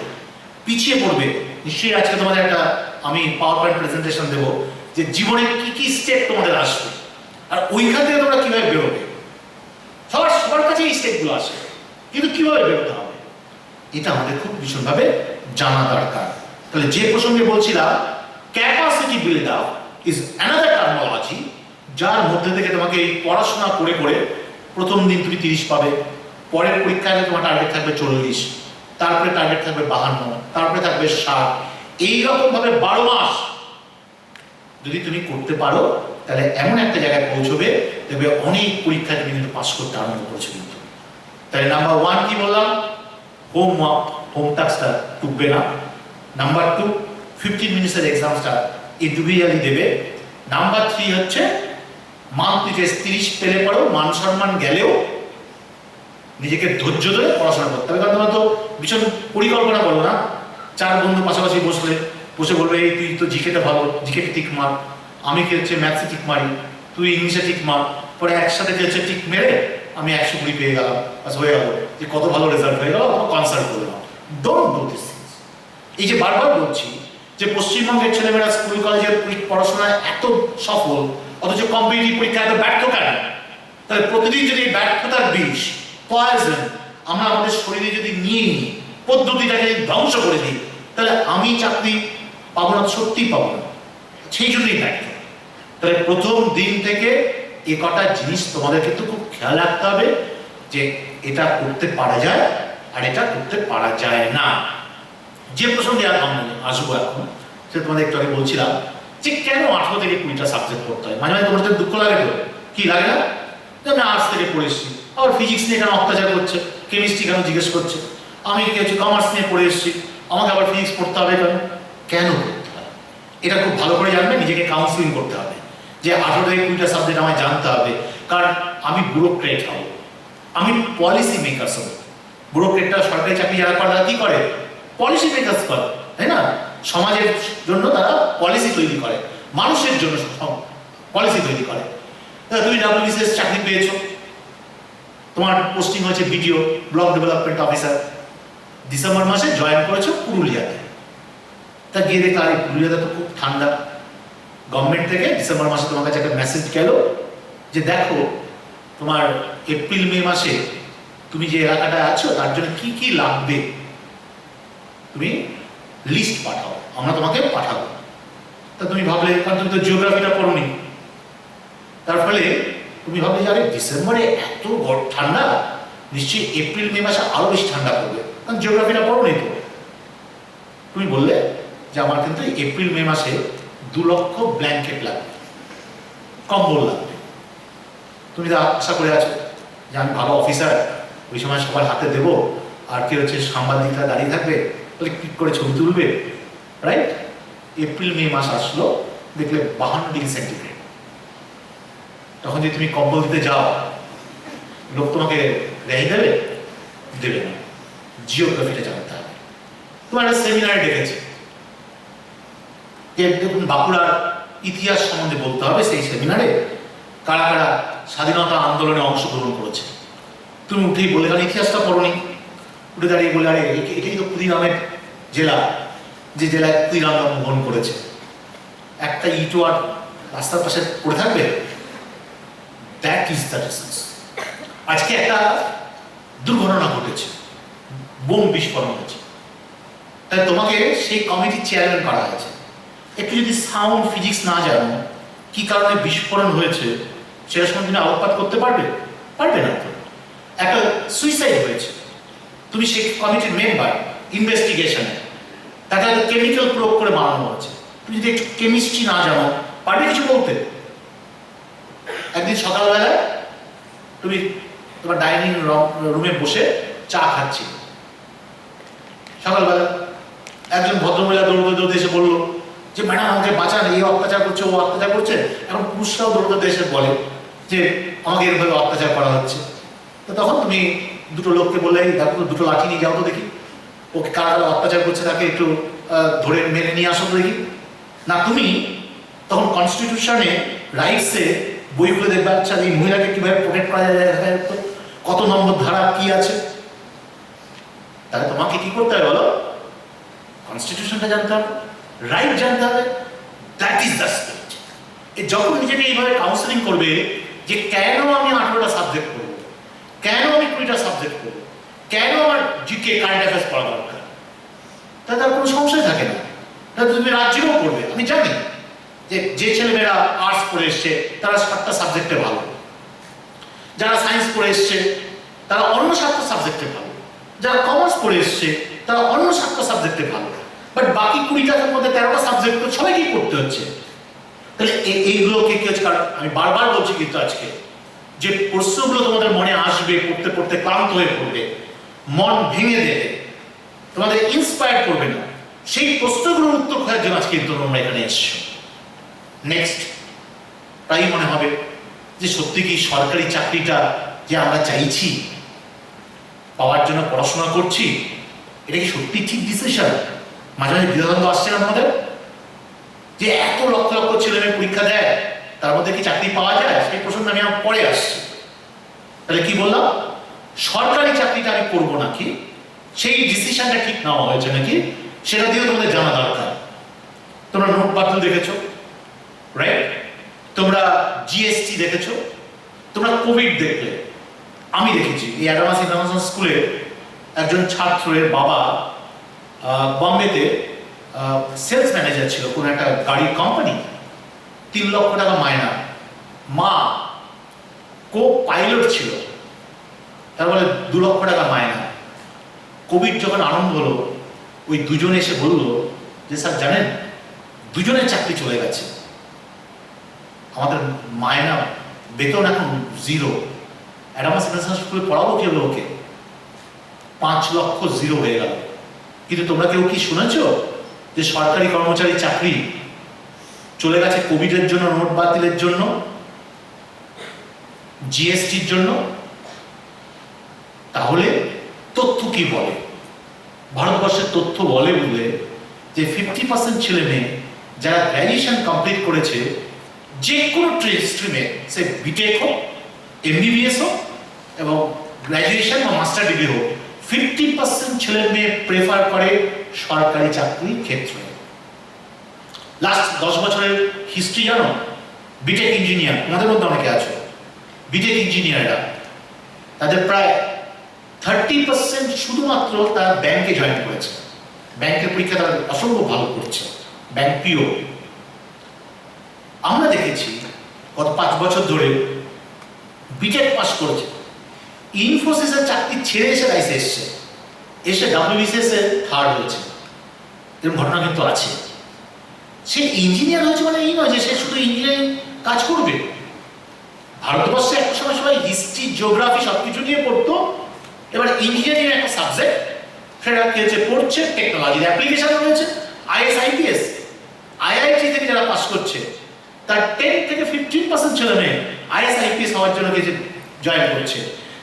পিছিয়ে পড়বে। নিশ্চয়ই আজকে তোমাদের একটা আমি পাওয়ার পয়েন্ট প্রেজেন্টেশন দেবো যে জীবনে কি কি স্টেপ তোমাদের আসবে আর ওইখান থেকে তোমরা কিভাবে বেরোবে। সবার কাছে এই স্টেপগুলো আসে, কিন্তু কিভাবে বেরোতে হবে এটা আমাদের খুব ভীষণভাবে জানা দরকার। তাহলে যে প্রসঙ্গে বলছিলাম, capacity build up is another terminology, যার মধ্যে থেকে তোমাকে এই পড়াশোনা করে করে প্রথম দিন তুমি 30 পাবে, পরের পরীক্ষায় তোমার টার্গেট থাকবে 40, তারপরে টার্গেট থাকবে 52, তারপরে থাকবে 60। এইরকম ভাবে 12 মাস যদি তুমি করতে পারো, তাহলে এমন একটা জায়গায় পৌঁছবে দেখবে অনেক পরীক্ষায় তুমি কিন্তু পাস করতে আরম্ভ করেছো। কিন্তু তাহলে নাম্বার 1 কি বললাম? হোম টাস্কটা টুকবে না। নাম্বার 2, 15 মিনিটসের এক্সামটা ইন্ডিভিজুয়ালি দেবে। নাম্বার 3 হচ্ছে মান্থলি টেস্ট 30 পেলে পরেও মান সম্মান গেলেও নিজেকে ধৈর্য ধরে পড়াশোনা করতে হবে। কারণ তোমরা তো ভীষণ পরিকল্পনা করো না, 4 বন্ধু পাশাপাশি বসে বলবে এই তুই তো জিকেটা ভালো, জিকেটা টিক মার, আমি কি হচ্ছে ম্যাথসে টিক মারি, তুই ইংলিশে টিক মার, পরে একসাথে কি হচ্ছে টিক মেরে আমি 120 পেয়ে গেলাম, বাস হয়ে গেল, যে কত ভালো রেজাল্ট হয়ে গেল, কনসাল্ট করলাম। Don't do this things. এই যে বারবার বলছি যে পশ্চিমবঙ্গের ছেলেমেয়েরা স্কুল কলেজের পড়াশোনায় এত সফল, অথচ কম্পিটিটিভ পরীক্ষায় এত ব্যর্থ কেন? তাহলে প্রতিদিন যদি এই ব্যর্থতার বিষ, পয়জন আমরা আমাদের শরীরে যদি নিয়ে নিই, পদ্ধতিটাকে ধ্বংস করে দিই, তাহলে আমি চাকরি পাবো না, সত্যিই পাবো না। সেই জন্যই ব্যর্থ। তাহলে প্রথম দিন থেকে এ কটা জিনিস তোমাদের কিন্তু খুব খেয়াল রাখতে হবে যে এটা করতে পারা যায় আর এটা করতে পারা যায় না। যে প্রসঙ্গে আসবো এখন, সেটা তোমাদের একটু আগে বলছিলাম যে কেন 18 থেকে 20টা সাবজেক্ট পড়তে হয়। মাঝে মাঝে তোমাদের দুঃখ লাগে তো, কি লাগে না? আমি আর্টস থেকে পড়ে এসেছি, আবার ফিজিক্স নিয়ে কেন অত্যাচার করছে, কেমিস্ট্রি কেন জিজ্ঞেস করছে, আমি কি হচ্ছে কমার্স নিয়ে পড়ে এসেছি, আমাকে আবার ফিজিক্স পড়তে হবে কেন? কেন করতে হয় এটা খুব ভালো করে জানবে, নিজেকে কাউন্সিলিং করতে হবে যে 18 থেকে 20টা সাবজেক্ট আমায় জানতে হবে। কারণ আমি ব্যুরোক্রেট হব, আমি পলিসি মেকার্স হব। ব্যুরোক্রেটটা সরকারি চাকরি যারা করে তারা কি করে? পলিসি মেকার্স করে, তাই না? সমাজের জন্য তারা পলিসি তৈরি করে, মানুষের জন্য পলিসি তৈরি করে। তুমি ডাব্লিউবিসিএস চাকরি পেয়েছো, তোমার পোস্টিং হচ্ছে BDO, block development officer, December মাসে জয়েন করেছো পুরুলিয়াতে। তা গিয়ে দেখলে আরে পুরুলিয়াতে তো খুব ঠান্ডা, গভর্নমেন্ট থেকে ডিসেম্বর মাসে তোমার কাছে একটা মেসেজ গেল যে দেখো তোমার এপ্রিল মে মাসে তুমি যে এলাকাটায় আছো তার জন্য কি কি লাগবে তুমি লিস্ট পাঠাও, আমরা তোমাকে পাঠাবো। তা তুমি ভাবলে, কারণ তুমি তো জিওগ্রাফিটা পড়োনি, তার ফলে তুমি ভাবলে যে আরে ডিসেম্বরে এত ঠান্ডা, নিশ্চয়ই এপ্রিল মে মাসে আরো বেশি ঠান্ডা পড়বে, কারণ জিওগ্রাফিটা পড়োনি তো। তুমি বললে যে আমার কিন্তু এপ্রিল মে মাসে 2 লক্ষ ব্ল্যাঙ্কেট লাগবে, কম্বল লাগবে। তুমি তো আশা করে আছো যে আমি ভালো অফিসার, ওই সময় সবার হাতে দেবো, আর কি হচ্ছে সাংবাদিকরা দাঁড়িয়ে থাকবে, তাহলে ক্লিক করে ছবি তুলবে, রাইট? এপ্রিল মে মাস আসলো, দেখলে 52 ডিগ্রি সেন্টিগ্রেড। তখন যদি তুমি কম্বল দিতে যাও, লোক তোমাকে রেহাই দেবে? দেবে না। জিওগ্রাফিটা জানতে হবে। তোমার একটা সেমিনারে ডেকেছে, দেখুন বাঁকুড়ার ইতিহাস সম্বন্ধে বলতে হবে, সেই সেমিনারে কারা কারা স্বাধীনতা আন্দোলনে অংশগ্রহণ করেছে। তুমি উঠেই বলে, কারণ ইতিহাসটা পড়োনি, উঠে দাঁড়িয়ে বলে আরে এটাই তো ক্ষুদিরামের জেলা, যে জেলায় ক্ষুদিরাম জন্মগ্রহণ করেছে। একটা ইটো আর রাস্তার পাশে পড়ে থাকবে? That is the decency. আজকে একটা দুর্ঘটনা ঘটেছে, বোম বিস্ফোরণ হয়েছে, তাই তোমাকে সেই কমিটির চেয়ারম্যান করা হয়েছে। একটু যদি সাউন্ড ফিজিক্স না জানো, কি কারণে বিস্ফোরণ হয়েছে সেটা সময় তুমি আলোকপাত করতে পারবে? পারবে না তো। একটা সুইসাইড হয়েছে, তুমি সেই কমিটির মেম্বার, ইনভেস্টিগেশনে তাকে কেমিক্যাল প্রয়োগ করে মারানো হয়েছে, তুমি যদি একটু কেমিস্ট্রি না জানো পারবে কিছু বলতে? একদিন সকালবেলায় তুমি তোমার ডাইনিং রুমে বসে চা খাচ্ছি, সকালবেলা একজন ভদ্রমহিলা দৌড়তে দৌড়তে এসে বললো যে ম্যাডাম আমাকে বাঁচান, এই অত্যাচার করছে, ও অত্যাচার করছে। এখন পুরুষরাও দৌড়তে এসে বলে যে আমাকে এরকম অত্যাচার করা হচ্ছে। তো তখন তুমি দুটো লোককে বললে দেখো দুটো লাঠি নিয়ে যাও তো দেখি, ওকে কারা কারা অত্যাচার করছে তাকে একটু ধরে মেনে নিয়ে আসো তো দেখি। না, তুমি তখন কনস্টিটিউশনে রাইটসে বই খুলে দেখবে, আচ্ছা এই মহিলাকে কিভাবে প্রোটেক্ট করা যায়, কত নম্বর ধারা কি আছে। তাহলে তোমাকে কি করতে হবে বলো? কনস্টিটিউশনটা জানতে হবে, রাইট জানতে হবে। That is the spirit. যখন নিজেকে এইভাবে কাউন্সেলিং করবে যে কেন আমি 18টা সাবজেক্ট করবো, কেন আমি 20টা সাবজেক্ট করবো, কেন আমার জিকে কারেন্ট অ্যাফেয়ার্স পড়া দরকার, তাহলে তার কোনো সংশয় থাকে না। তাহলে তুমি রাজ্যেও করবে। আমি জানি যে ছেলেমেয়েরা আর্টস পড়ে এসছে তারা 7টা সাবজেক্টে ভালো, যারা সায়েন্স পড়ে এসছে তারা অন্য 7টা সাবজেক্টে ভালো, যারা কমার্স পড়ে এসছে তারা অন্য 7টা সাবজেক্টে ভালো। বাট বাকি 20টার মধ্যে 13টা সাবজেক্ট তো সবাইকেই পড়তে হচ্ছে। তাহলে এইগুলোকে কি হচ্ছে, কারণ আমি বারবার বলছি কিন্তু আজকে যে প্রশ্নগুলো তোমাদের মনে আসবে, পড়তে পড়তে ক্লান্ত হয়ে পড়বে, মন ভেঙে দেবে, তোমাদের ইন্সপায়ার করবে না, সেই প্রশ্নগুলোর উত্তর খোঁজার জন্য আজকে তোমরা এখানে এসছো। নেক্সট, তাই মনে হবে যে সত্যি কি সরকারি চাকরিটা যে আমরা চাইছি পাওয়ার জন্য পড়াশোনা করছি, এটা কি সত্যি ঠিক ডিসিশন? মাঝে মাঝে দ্বিধাদ্বন্দ্ব আসছে না আমাদের, যে এত লক্ষ লক্ষ ছেলে মেয়ে পরীক্ষা দেয় তার মধ্যে কি চাকরি পাওয়া যায়? সেই প্রশ্ন আমি আমার পরে আসছি। তাহলে কি বললাম, সরকারি চাকরিটা আমি করবো নাকি, সেই ডিসিশনটা ঠিক নেওয়া হয়েছে নাকি, সেটা দিয়েও তোমাদের জানা দরকার। তোমরা নোট বাতিল দেখেছো, রাইট? তোমরা জিএসটি দেখেছো, তোমরা কোভিড দেখলে। আমি দেখেছি এই অ্যাডভান্স ইন্টারন্যাশনাল স্কুলে একজন ছাত্রের বাবা বম্বেতে সেলস ম্যানেজার ছিল কোনো একটা গাড়ির কোম্পানি, 3 লক্ষ টাকা মায়না, মা কো পাইলট ছিল, তারপরে 2 লক্ষ টাকা মায়না। কোভিড যখন আরম্ভ হলো, ওই দুজনে এসে বলল যে স্যার জানেন দুজনের চাকরি চলে গেছে, আমাদের মায়না বেতন এখন 0, অ্যাডভান্স ইন্টারন্যাশনাল স্কুলে পড়াবো কি হলো ওকে? 5 লক্ষ 0 হয়ে গেল। কিন্তু তোমরা কেউ কি শুনেছো যে সরকারি কর্মচারী চাকরি চলে গেছে কোভিডের জন্য, নোট বাতিলের জন্য, জিএসটির জন্য? তাহলে তথ্য কি বলে? ভারতবর্ষের তথ্য বলে বলে যে 50% ছেলে মেয়ে যারা গ্র্যাজুয়েশন কমপ্লিট করেছে যে কোনো স্ট্রিমে, সে বিটেক হোক, এমবিবিএস হোক এবং গ্র্যাজুয়েশন বা মাস্টার ডিগ্রি হোক, 50% ছেলে মেয়ে প্রেফার করে সরকারি চাকরির ক্ষেত্রে। লাস্ট 10 বছরের হিস্ট্রি জানো? বিটেক ইঞ্জিনিয়ার, তোমাদের মধ্যে অনেকে আছো, বিটেক ইঞ্জিনিয়াররা তাদের প্রায় 30% শুধুমাত্র তারা ব্যাংকে জয়েন করেছে, ব্যাংকের পরীক্ষা তারা অসম্ভব ভালো করছে, ব্যাংক পিও। আমরা দেখেছি গত 5 বছর ধরে বিটেক পাস করেছে, ইনফোসিসের চাকরি ছেড়ে এসে রাইসে এসছে, এসে ডাব্লিউবিসিএস এর 3rd হয়েছে। এরকম ঘটনা কিন্তু আছে। সে ইঞ্জিনিয়ার হয়েছে মানে এই নয় যে সে শুধু ইঞ্জিনিয়ারিং কাজ করবে। ভারতবর্ষে একটা সময় সবাই হিস্ট্রি, জিওগ্রাফি সবকিছু নিয়ে পড়তো, এবার ইঞ্জিনিয়ারিং একটা সাবজেক্ট, সেটা কি হচ্ছে পড়ছে, টেকনোলজির অ্যাপ্লিকেশন রয়েছে, আইএস আইপিএস। আইআইটি থেকে যারা পাস করছে তার 10 থেকে 15% ছেলে মেয়ে আইএস আইপিএস হওয়ার জন্য কিছু জয়েন করছে।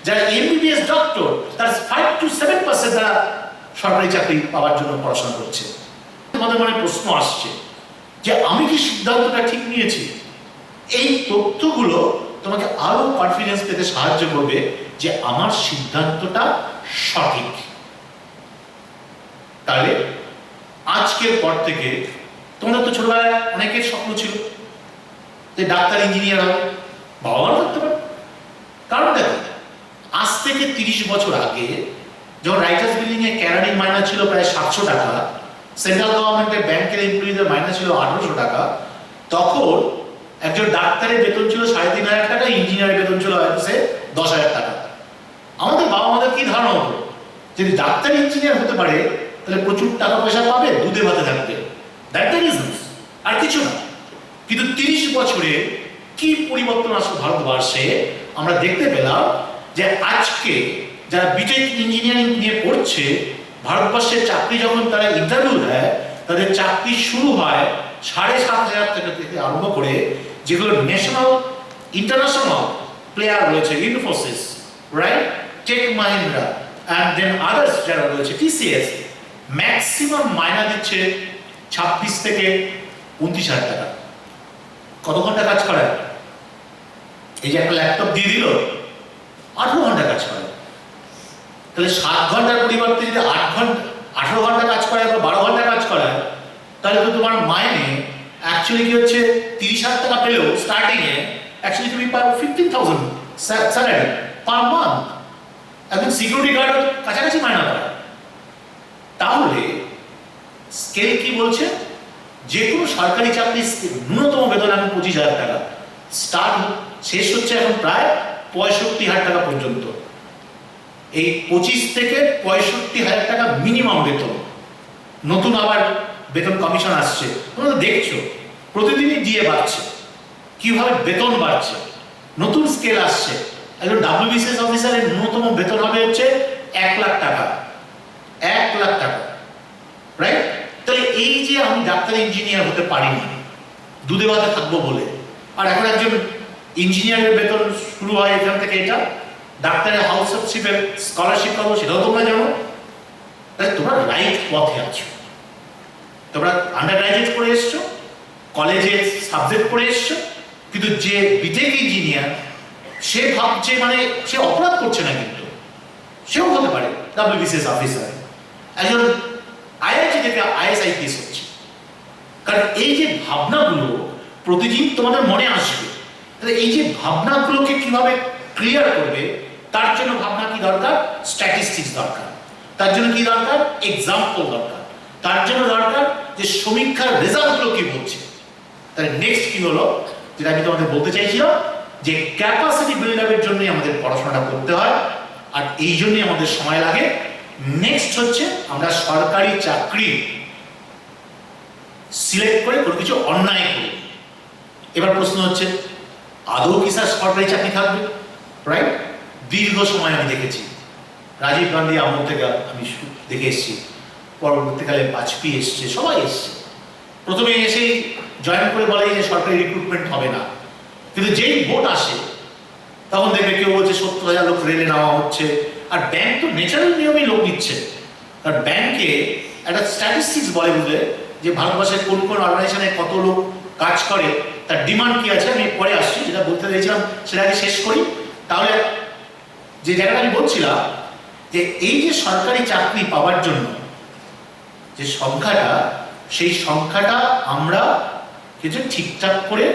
যারা এমবিবিএস ডক্টর তার 5 to 7% তারা সরকারি চাকরি পাওয়ার জন্য পড়াশোনা করছে। তোমাদের মনে প্রশ্ন আসছে যে আমি কি সিদ্ধান্তটা ঠিক নিয়েছি? এই তথ্যগুলো তোমাকে আরো কনফিডেন্স পেতে সাহায্য করবে যে আমার সিদ্ধান্তটা সঠিক। তাহলে আজকের পর থেকে তোমাদের তো ছোটবেলায় অনেকের স্বপ্ন ছিল যে ডাক্তার, ইঞ্জিনিয়ার হবে, বাবা মারা থাকতে পারে। কারণ দেখো, আজ থেকে 30 বছর আগে যখন রাইটার্স বিল্ডিং এ ক্যানাডির মাইনা ছিল প্রায় 700 টাকা, সেন্ট্রাল গভর্নমেন্টের ব্যাংকের এমপ্লয়িদের মাইনা ছিল 1800 টাকা, তখন একজন ডাক্তারের বেতন ছিল 3500 টাকা, ইঞ্জিনিয়ারের বেতন ছিল হয়তো 10,000 টাকা। আমাদের বাবা মাদের কি ধারণা হতো, যদি ডাক্তার ইঞ্জিনিয়ার হতে পারে তাহলে প্রচুর টাকা পয়সা পাবে, দুধে ভাতে থাকবে, দ্যাট দ্য রিজনস, আর কিছু না। কিন্তু 30 বছরে কি পরিবর্তন আসলে ভারতবর্ষে আমরা দেখতে পেলাম যে আজকে যারা বিটেক ইঞ্জিনিয়ারিং নিয়ে পড়ছে, ভারতবর্ষের চাকরি যখন তারা ইন্টারভিউ দেয়, তাদের চাকরি শুরু হয় 7,500 টাকা থেকে আরম্ভ করে, যেগুলো ন্যাশনাল ইন্টারন্যাশনাল প্লেয়ার রয়েছে, Infosys, right, Tech Mahindra and then others যারা রয়েছে, টিসিএস, ম্যাক্সিমাম মাইনা দিচ্ছে 26 থেকে 29,000 টাকা। কত ঘন্টা কাজ করে? এই যে একটা ল্যাপটপ দিয়ে দিল, 18 ঘন্টা কাজ করে। তাহলে 7 ঘন্টার পরিবর্তে যদি 18 ঘন্টা কাজ করে বা 12 ঘন্টা কাজ করে, তাহলে তো তোমার মাইনে অ্যাকচুয়ালি কি হচ্ছে, 30,000 টাকা পেলেও স্টার্টিং এ অ্যাকচুয়ালি তুমি পাও 15,000 স্যালারি পার মান্থ। একদম সিকিউরিটি গার্ড কাছাকাছি মাইনা পায়। তাহলে স্কেল কি বলছে? যে কোনো সরকারি চাকরি ন্যূনতম বেতন এখন 25,000 টাকা, স্টার্ট শেষ হচ্ছে এখন প্রায় 65,000 টাকা পর্যন্ত। এই 25 থেকে 65,000 টাকা মিনিমাম বেতন। নতুন আবার বেতন কমিশন আসছে, তোমরা দেখছো প্রতিদিনই দিয়ে বাড়ছে, কিভাবে বেতন বাড়ছে, নতুন স্কেল আসছে। একজন ডাব্লিউবিসিএস অফিসারের ন্যূনতম বেতন হবে হচ্ছে 1 লাখ টাকা, 1 লাখ টাকা, রাইট? তাহলে এই যে আমি ডাক্তার ইঞ্জিনিয়ার হতে পারিনি দুধে ভাতে থাকবো বলে, আর এখন একজন ইঞ্জিনিয়ারের বেতন শুরু হয় এখান থেকে, এটা ডাক্তারের হাউসশিপের স্কলারশিপ পাবো, সেটাও তোমরা জানো। তাহলে তোমরা রাইট পথে আছো। তোমরা আন্ডার গ্রাজুয়েট করে এসছো, কলেজে সাবজেক্ট করে এসছো, কিন্তু যে বিটেক ইঞ্জিনিয়ার সে ভাবছে, মানে সে অপরাধ করছে না, কিন্তু সেও হতে পারে ডাব্লিউবিসিএস অফিসার, একজন আইআইটি থেকে আইএসআইপিএস হচ্ছে। কারণ এই যে ভাবনাগুলো প্রতিদিন তোমাদের মনে আসবে, তাহলে এই যে ভাবনাগুলোকে কিভাবে ক্লিয়ার করবে, তার জন্য ভাবনা কি দরকার? স্ট্যাটিস্টিক্স দরকার। তার জন্য কি দরকার? এক্সাম্পল দরকার। তার জন্য দরকার যে সমীক্ষার রেজাল্টগুলো কি বলছে। তাহলে নেক্সট কি হলো, যেটা আমি তোমাদের বলতে চাইছিলাম, যে ক্যাপাসিটি বিল্ড আপের জন্যই আমাদের পড়াশোনাটা করতে হয়, আর এই জন্যই আমাদের সময় লাগে। নেক্সট হচ্ছে আমরা সরকারি চাকরি সিলেক্ট করে কোনো কিছু অন্যায় করি। এবার প্রশ্ন হচ্ছে, আদৌ কি স্যার সরকারি চাকরি থাকবে? রাইট? দীর্ঘ সময় আমি দেখেছি, রাজীব গান্ধী আমল থেকে আমি দেখে এসেছি, পরবর্তীকালে বাজপেয়ী এসছে, সবাই এসছে। প্রথমে এসেই জয়েন করে বলে যে সরকারি রিক্রুটমেন্ট হবে না, কিন্তু যেই ভোট আসে তখন দেখবে কেউ বলছে 70,000 লোক রেলে নেওয়া হচ্ছে। আর ব্যাংক তো ন্যাচারাল নিয়মেই লোক নিচ্ছে, কারণ ব্যাংকে একটা স্ট্যাটিস্টিক্স বলে বুঝলে যে ভারতবর্ষের কোন কোন অর্গানাইজেশনে কত লোক কাজ করে, তার ডিমান্ড কি আছে, আমি পরে আসছি, যেটা বলতে চাইছিলাম সেটা আগে শেষ করি। তাহলে যে জায়গাটা আমি বলছিলাম, যে এই যে সরকারি চাকরি পাওয়ার জন্য যে সংখ্যাটা, সেই সংখ্যাটা আমরা কিছু ঠিকঠাক করে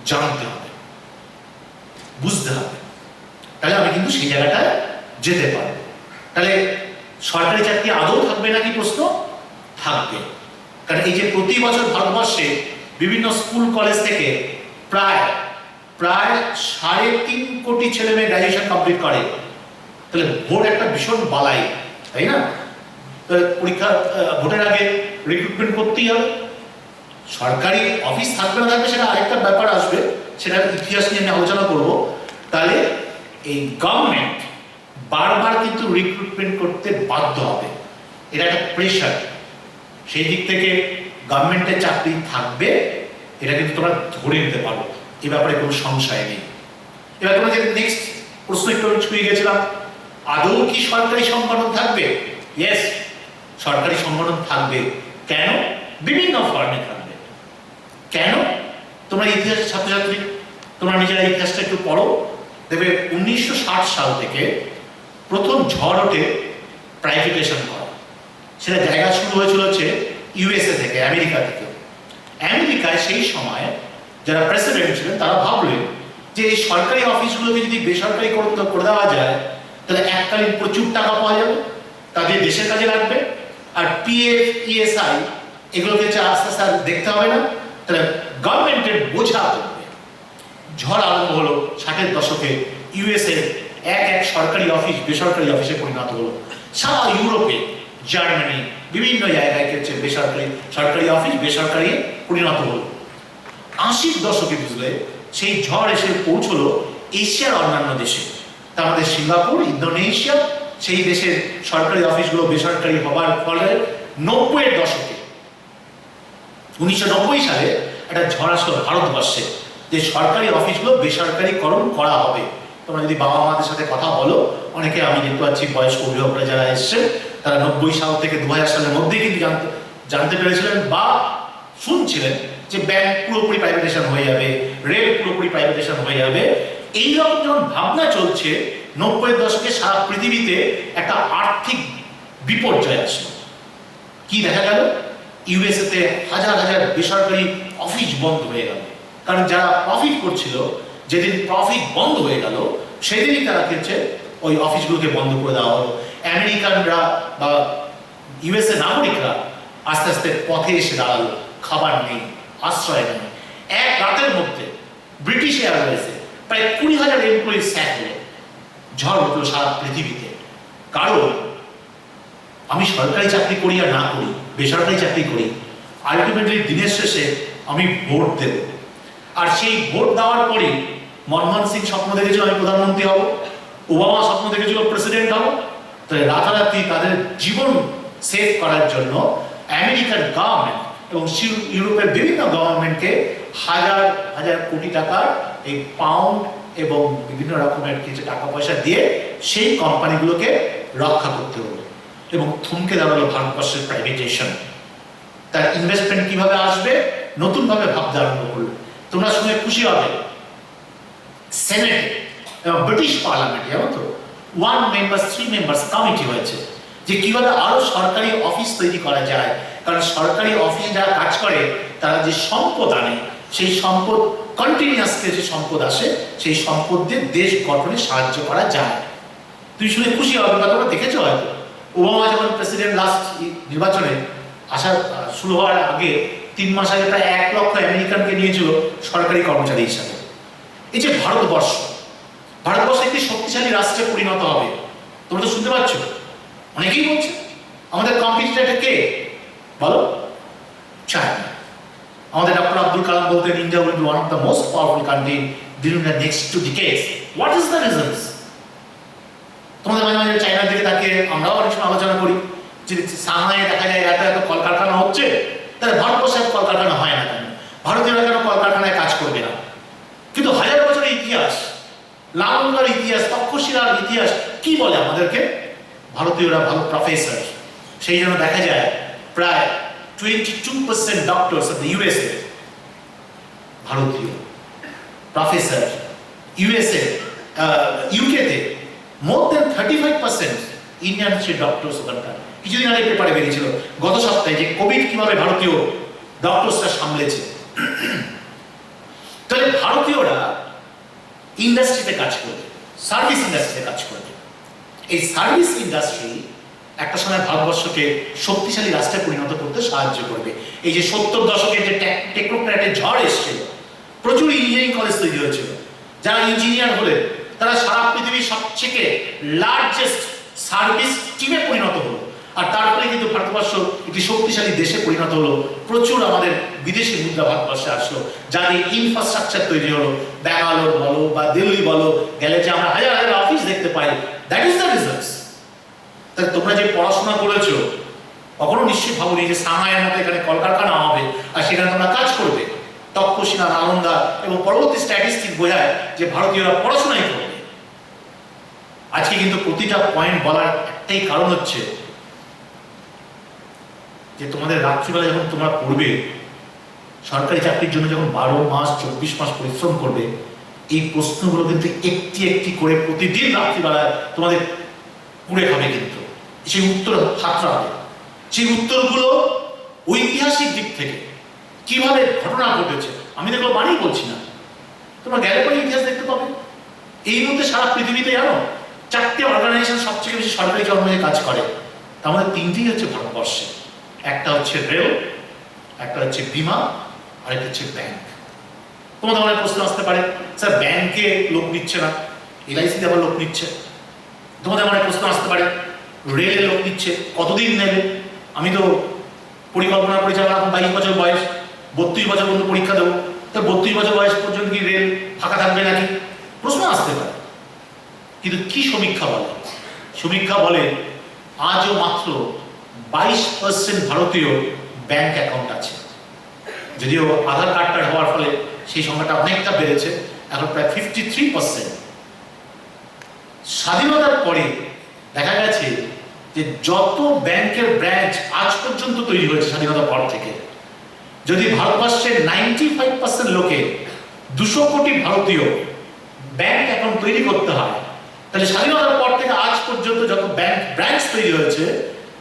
জানতে হবে, বুঝতে হবে, তাহলে আমি কিন্তু সেই জায়গাটায় যেতে পারবো। তাহলে সরকারি চাকরি আদৌ থাকবে নাকি? প্রশ্ন থাকবে। কারণ এই যে প্রতি বছর ভারতবর্ষে বিভিন্ন স্কুল কলেজ থেকে প্রায় 3.5 কোটি ছেলে মেয়ে গ্রাজুয়েশন কমপ্লিট করে। তাহলে ভোট একটা ভীষণ বালাই, তাই না? পরীক্ষা ভোটের আগে রিক্রুটমেন্ট করতেই হবে। সরকারি অফিস থাকবে না থাকবে সেটা আরেকটা ব্যাপার আসবে, সেটা ইতিহাস নিয়ে আমি আলোচনা করবো। তাহলে এই গভর্নমেন্ট বারবার কিন্তু রিক্রুটমেন্ট করতে বাধ্য হবে, এটা একটা প্রেশার। সেই দিক থেকে গভর্নমেন্টের চাকরি থাকবে, এটা কিন্তু তোমরা ধরে নিতে পারো, এ ব্যাপারে কোনো সংশয় নেই। এবার তোমরা যে নেক্সট প্রশ্ন একটু আমি ছুঁয়ে গেছিলাম, আদৌ কি সরকারি সংগঠন থাকবে? ইয়েস, সরকারি সংগঠন থাকবে। কেন? বিভিন্ন ফর্মে থাকবে। কেন? তোমরা ইতিহাসের ছাত্রছাত্রী, তোমরা নিজেরা ইতিহাসটা একটু পড়ো, দেখবে 1960 সাল থেকে প্রথম ঝড় ওঠে প্রাইভেটাইজেশন করা। সেটা জায়গা শুরু হয়েছিল হচ্ছে ইউএসএ থেকে, আমেরিকা থেকে। আমেরিকায় সেই সময় যারা প্রেসিডেন্ট ছিলেন তারা ভাবলেন যে এই সরকারি অফিসগুলোকে যদি বেসরকারি করে দেওয়া যায়, তাহলে এককালীন প্রচুর টাকা পাওয়া যাবে, তাদের দেশের কাজে লাগবে। আর পিএফ, ইএসআই এগুলোকে আস্তে আস্তে আর দেখতে হবে না, তাহলে গভর্নমেন্টের বোঝা কমবে। ঝড় আরম্ভ হলো 60-এর দশকে। ইউএসএ এক সরকারি অফিস বেসরকারি অফিসে পরিণত হলো। সারা ইউরোপে, জার্মানি, বিভিন্ন জায়গায় হচ্ছে বেসরকারি, সরকারি অফিস বেসরকারি পরিণত হলো। 80-এর দশকে বুঝলে সেই ঝড় এসে পৌঁছলো এশিয়ার অন্যান্য দেশে। তা আমাদের সিঙ্গাপুর, ইন্দোনেশিয়া, সেই দেশের সরকারি অফিসগুলো বেসরকারি হবার ফলে 90-এর দশকে 1990 সালে একটা ঝড় আসলো ভারতবর্ষে, যে সরকারি অফিসগুলো বেসরকারিকরণ করা হবে। তোমরা যদি বাবা মাদের সাথে কথা বলো, অনেকে আমি দেখতে পাচ্ছি বয়স্ক অভিভাবকরা যারা এসছেন, তারা 90 সাল থেকে 2000 সালের মধ্যেই কিন্তু জানতে পেরেছিলেন বা শুনছিলেন যে ব্যাংক পুরোপুরি প্রাইভেটাইজেশন হয়ে যাবে, রেল পুরোপুরি প্রাইভেটাইজেশন হয়ে যাবে। এইরকম যখন ভাবনা চলছে 90-এর দশকে সারা পৃথিবীতে একটা আর্থিক বিপর্যয় আসলো। কি দেখা গেল? ইউএসএতে হাজার হাজার বেসরকারি অফিস বন্ধ হয়ে গেল। কারণ যারা প্রফিট করছিল, যেদিন প্রফিট বন্ধ হয়ে গেল সেদিনই তারা খেয়েছে ওই অফিসগুলোকে বন্ধ করে দেওয়া হলো। আমেরিকানরা বা ইউএসএ নাগরিকরা আস্তে আস্তে পথে এসে দাঁড়ালো, খাবার নেই, আশ্রয় নেই। এক রাতের মধ্যে ব্রিটিশ এয়ারওয়েজে প্রায় 20,000 এমপ্লয়ি স্যাক হলো। ঝড় উঠলো সারা পৃথিবীতে। কারণ আমি সরকারি চাকরি করি আর না করি, বেসরকারি চাকরি করি, আলটিমেটলি দিনের শেষে আমি ভোট দেব। আর সেই ভোট দেওয়ার পরে মনমোহন সিং স্বপ্ন দেখেছিল আমি প্রধানমন্ত্রী হব, ওবামা স্বপ্ন দেখেছিল প্রেসিডেন্ট হব। তো রাতারাতি তাদের জীবন সেভ করার জন্য আমেরিকান গভর্নমেন্ট এবং ইউরোপের বিভিন্ন গভর্নমেন্টকে হাজার হাজার কোটি টাকার এই পাউন্ড এবং বিভিন্ন রকমের কিছু টাকা পয়সা দিয়ে সেই কোম্পানিগুলোকে রক্ষা করতে হলো এবং থমকে দাঁড়ালো ভারতবর্ষের প্রাইভেটাইজেশন। তার ইনভেস্টমেন্ট কিভাবে আসবে নতুনভাবে ভাবতে আরম্ভ করলো। তোমরা শুনে খুশি হবে, সেনেটে এবং ব্রিটিশ পার্লামেন্টে জানো তো 1 মেম্বার 3 মেম্বার্স কমিটি হয়েছে যে কিভাবে আরো সরকারি অফিস তৈরি করা যায়। কারণ সরকারি অফিসে যারা কাজ করে তারা যে সম্পদ আনে, সেই সম্পদ কন্টিনিউয়াসলি যে সম্পদ আসে, সেই সম্পদ দিয়ে দেশ গঠনে সাহায্য করা যায়। তুই শুনে খুশি হবে, তোমরা দেখেছো হয়তো ওবামা যখন প্রেসিডেন্ট লাস্ট নির্বাচনে আসা শুরু হওয়ার আগে 3 মাস আগে প্রায় 1 লক্ষ আমেরিকানকে নিয়েছিল সরকারি কর্মচারী হিসাবে। এই যে ভারতবর্ষ একটি শক্তিশালী রাষ্ট্রে পরিণত হবে, তোমরা তো শুনতে পাচ্ছ, অনেকেই বলছে। আমাদের কম্পিটিটরটা কে বলো? চায়না। আমাদের ডক্টর আব্দুল কালাম বলতেন India will be one of the most powerful country during the next 2 decades. What is the reasons? তোমাদের মাঝে মাঝে চায়নার দিকে তাকিয়ে আমরাও অনেক সময় আলোচনা করি যে সাংহাইয়ে দেখা যায় এত এত কলকারখানা হচ্ছে, তাহলে ভারতবর্ষে কলকারখানা হয় না কেন? ভারতীয়রা কেন কলকারখানায় কাজ করবে না? কিন্তু হাজার বছরের ইতিহাস, লালগড়ার ইতিহাস, তক্ষশিলার ইতিহাস কি বলে আমাদেরকে? ভারতীয়রা ভালো প্রফেসর। সেই জন্য দেখা যায় প্রায় 22% ডক্টরস অফ দ্য ইউএসএ ভারতীয় প্রফেসর। ইউএসএ ইউকেতে মোর দেন 35% ইন্ডিয়ান ডক্টরস ওখানকার। কিছুদিন আগে পেপারে বেরিয়েছিল গত সপ্তাহে যে কোভিড কিভাবে ভারতীয় ডক্টরসরা সামলেছে। তাহলে ভারতীয়রা ইন্ডাস্ট্রিতে কাজ করবে, সার্ভিস ইন্ডাস্ট্রিতে কাজ করবে। এই সার্ভিস ইন্ডাস্ট্রি একটা সময় ভারতবর্ষকে শক্তিশালী রাষ্ট্রে পরিণত করতে সাহায্য করবে। এই যে 70 দশকের যে টেকনোক্র্যাটের ঝড় এসেছিল, প্রচুর ইঞ্জিনিয়ারিং কলেজ তৈরি হয়েছিল। যারা ইঞ্জিনিয়ার হলে তারা সারা পৃথিবীর সবথেকে লার্জেস্ট সার্ভিস টিমে পরিণত হলো। আর তারপরে কিন্তু ভারতবর্ষ একটি শক্তিশালী দেশে পরিণত হলো। প্রচুর আমাদের বিদেশি মুদ্রা ভারতবর্ষে আসলো, যাদের ইনফ্রাস্ট্রাকচার তৈরি হলো। ব্যাঙ্গালোর বলো বা দিল্লি বলো, গেলে যে আমরা হাজার হাজার অফিস দেখতে পাই, দ্যাট ইজ দ্য রিজনস। তাহলে তোমরা যে পড়াশোনা করেছো, কখনো নিশ্চয়ই ভাবনি যে সাংহাইয়ের মতো এখানে কলকারখানা হবে আর সেখানে তোমরা কাজ করবে। তক্ষশিলা, নালন্দা এবং পরবর্তী স্ট্যাটিস্টিক বোঝায় যে ভারতীয়রা পড়াশোনাই করবে। আজকে কিন্তু প্রতিটা পয়েন্ট বলার একটাই কারণ হচ্ছে যে তোমাদের রাত্রিবেলা যখন তোমরা পড়বে, সরকারি চাকরির জন্য যখন 12 মাস 24 মাস পরিশ্রম করবে, এই প্রশ্নগুলো কিন্তু একটি একটি করে প্রতিদিন রাত্রিবেলায় তোমাদের পুড়ে খাবে। কিন্তু সেই উত্তর হাতটা হবে। সেই উত্তরগুলো ঐতিহাসিক দিক থেকে কিভাবে ঘটনা ঘটেছে, আমি দেখলো বানিয়ে বলছি না, তোমরা গেলে পরে ইতিহাস দেখতে পাবে। এই মধ্যে সারা পৃথিবীতে জানো 4টে অর্গানাইজেশন সবচেয়ে বেশি সরকারি কর্মে কাজ করে। তার মধ্যে 3টিই হচ্ছে ভারতবর্ষে। একটা হচ্ছে রেল, একটা হচ্ছে বিমা, আর একটা হচ্ছে ব্যাংক। তোমাদের অনেক প্রশ্ন আসতে পারে, স্যার ব্যাংকে লোক নিচ্ছে না, এলআইসিতে আবার লোক নিচ্ছে। তোমাদের অনেক প্রশ্ন আসতে পারে, রেলে লোক নিচ্ছে, কতদিন নেবে? আমি তো পরিকল্পনা পরিচালনা, এখন 22 বছর বয়স, 32 বছর পর্যন্ত পরীক্ষা দেবো, তা 32 বছর বয়স পর্যন্ত কি রেল ফাঁকা থাকবে নাকি প্রশ্ন আসতে পারে। কিন্তু কি সমীক্ষা বলে? সমীক্ষা বলে আজও মাত্র 22% ভারতীয় ব্যাংক অ্যাকাউন্ট আছে। যদিও আধার কার্ডটা হওয়ার ফলে সেই সংখ্যাটা অনেকটা বেড়েছে, এখন প্রায় 53%। স্বাধীনতার পরে দেখা গেছে যে যত ব্যাংকের ব্রাঞ্চ আজ পর্যন্ত তৈরি হয়েছে স্বাধীনতার পর থেকে, যদি ভারতবর্ষের 95% লোকে 200 কোটি ভারতীয় ব্যাংক অ্যাকাউন্ট তৈরি করতে হয়, তাহলে স্বাধীনতার পর থেকে আজ পর্যন্ত যত ব্যাংক ব্রাঞ্চ তৈরি হয়েছে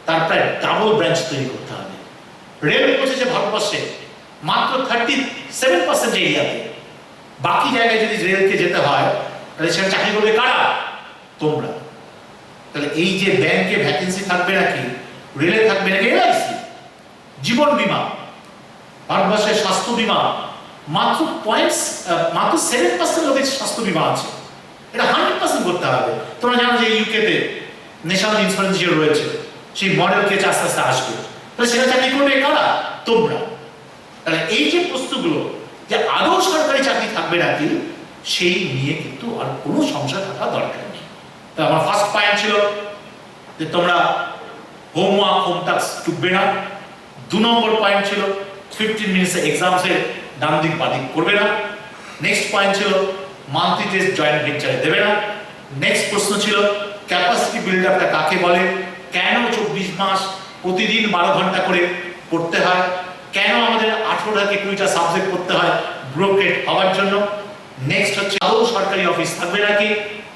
তার প্রায় ডাবল ব্রাঞ্চ তৈরি করতে হবে। রেল পৌঁছেছে ভারতবর্ষে মাত্র 37% এরিয়াতে। বাকি জায়গায় যদি রেলকে যেতে হয় তাহলে সেটা চাকরি করবে কারা? তোমরা। তাহলে এই যে ব্যাংকে ভ্যাকেন্সি থাকবে নাকি, রেলে থাকবে নাকি এলআইসি, জীবন বীমা, ভারতবর্ষের স্বাস্থ্য বীমা মাত্র 7% লোকের স্বাস্থ্য বীমা আছে। এটা 100% করতে হবে। তোমরা জানো যে ইউকেতে ন্যাশনাল ইন্স্যুরেন্স যে রয়েছে সেই মডেল কে আস্তে আস্তে আসবে, তাহলে সেটা চাকরি করবে কারা? তোমরা। তাহলে এই যে প্রশ্নগুলো যে আদৌ সরকারি চাকরি থাকবে নাকি, সেই নিয়ে কিন্তু আর কোনো সংশয় থাকা দরকার নেই। তো আমার ফার্স্ট পয়েন্ট ছিল যে তোমরা হোমওয়ার্ক হোম টাস্ক চুকবে না। 2 নম্বর পয়েন্ট ছিল 15 মিনিটসে এক্সামসে ডান দিক বাদিক করবে না। নেক্সট পয়েন্ট ছিল মান্থলি টেস্ট জয়েন্ট ভেঞ্চারে দেবে না। নেক্সট প্রশ্ন ছিল ক্যাপাসিটি বিল্ড আপটা কাকে বলে, কেন 24 মাস প্রতিদিন 12 ঘন্টা করে পড়তে হয়, কেন আমাদের 18 থেকে 20টা সাবজেক্ট পড়তে হয় ব্রোকেট হওয়ার জন্য। নেক্সট হচ্ছে আদৌ সরকারি অফিস থাকবে নাকি,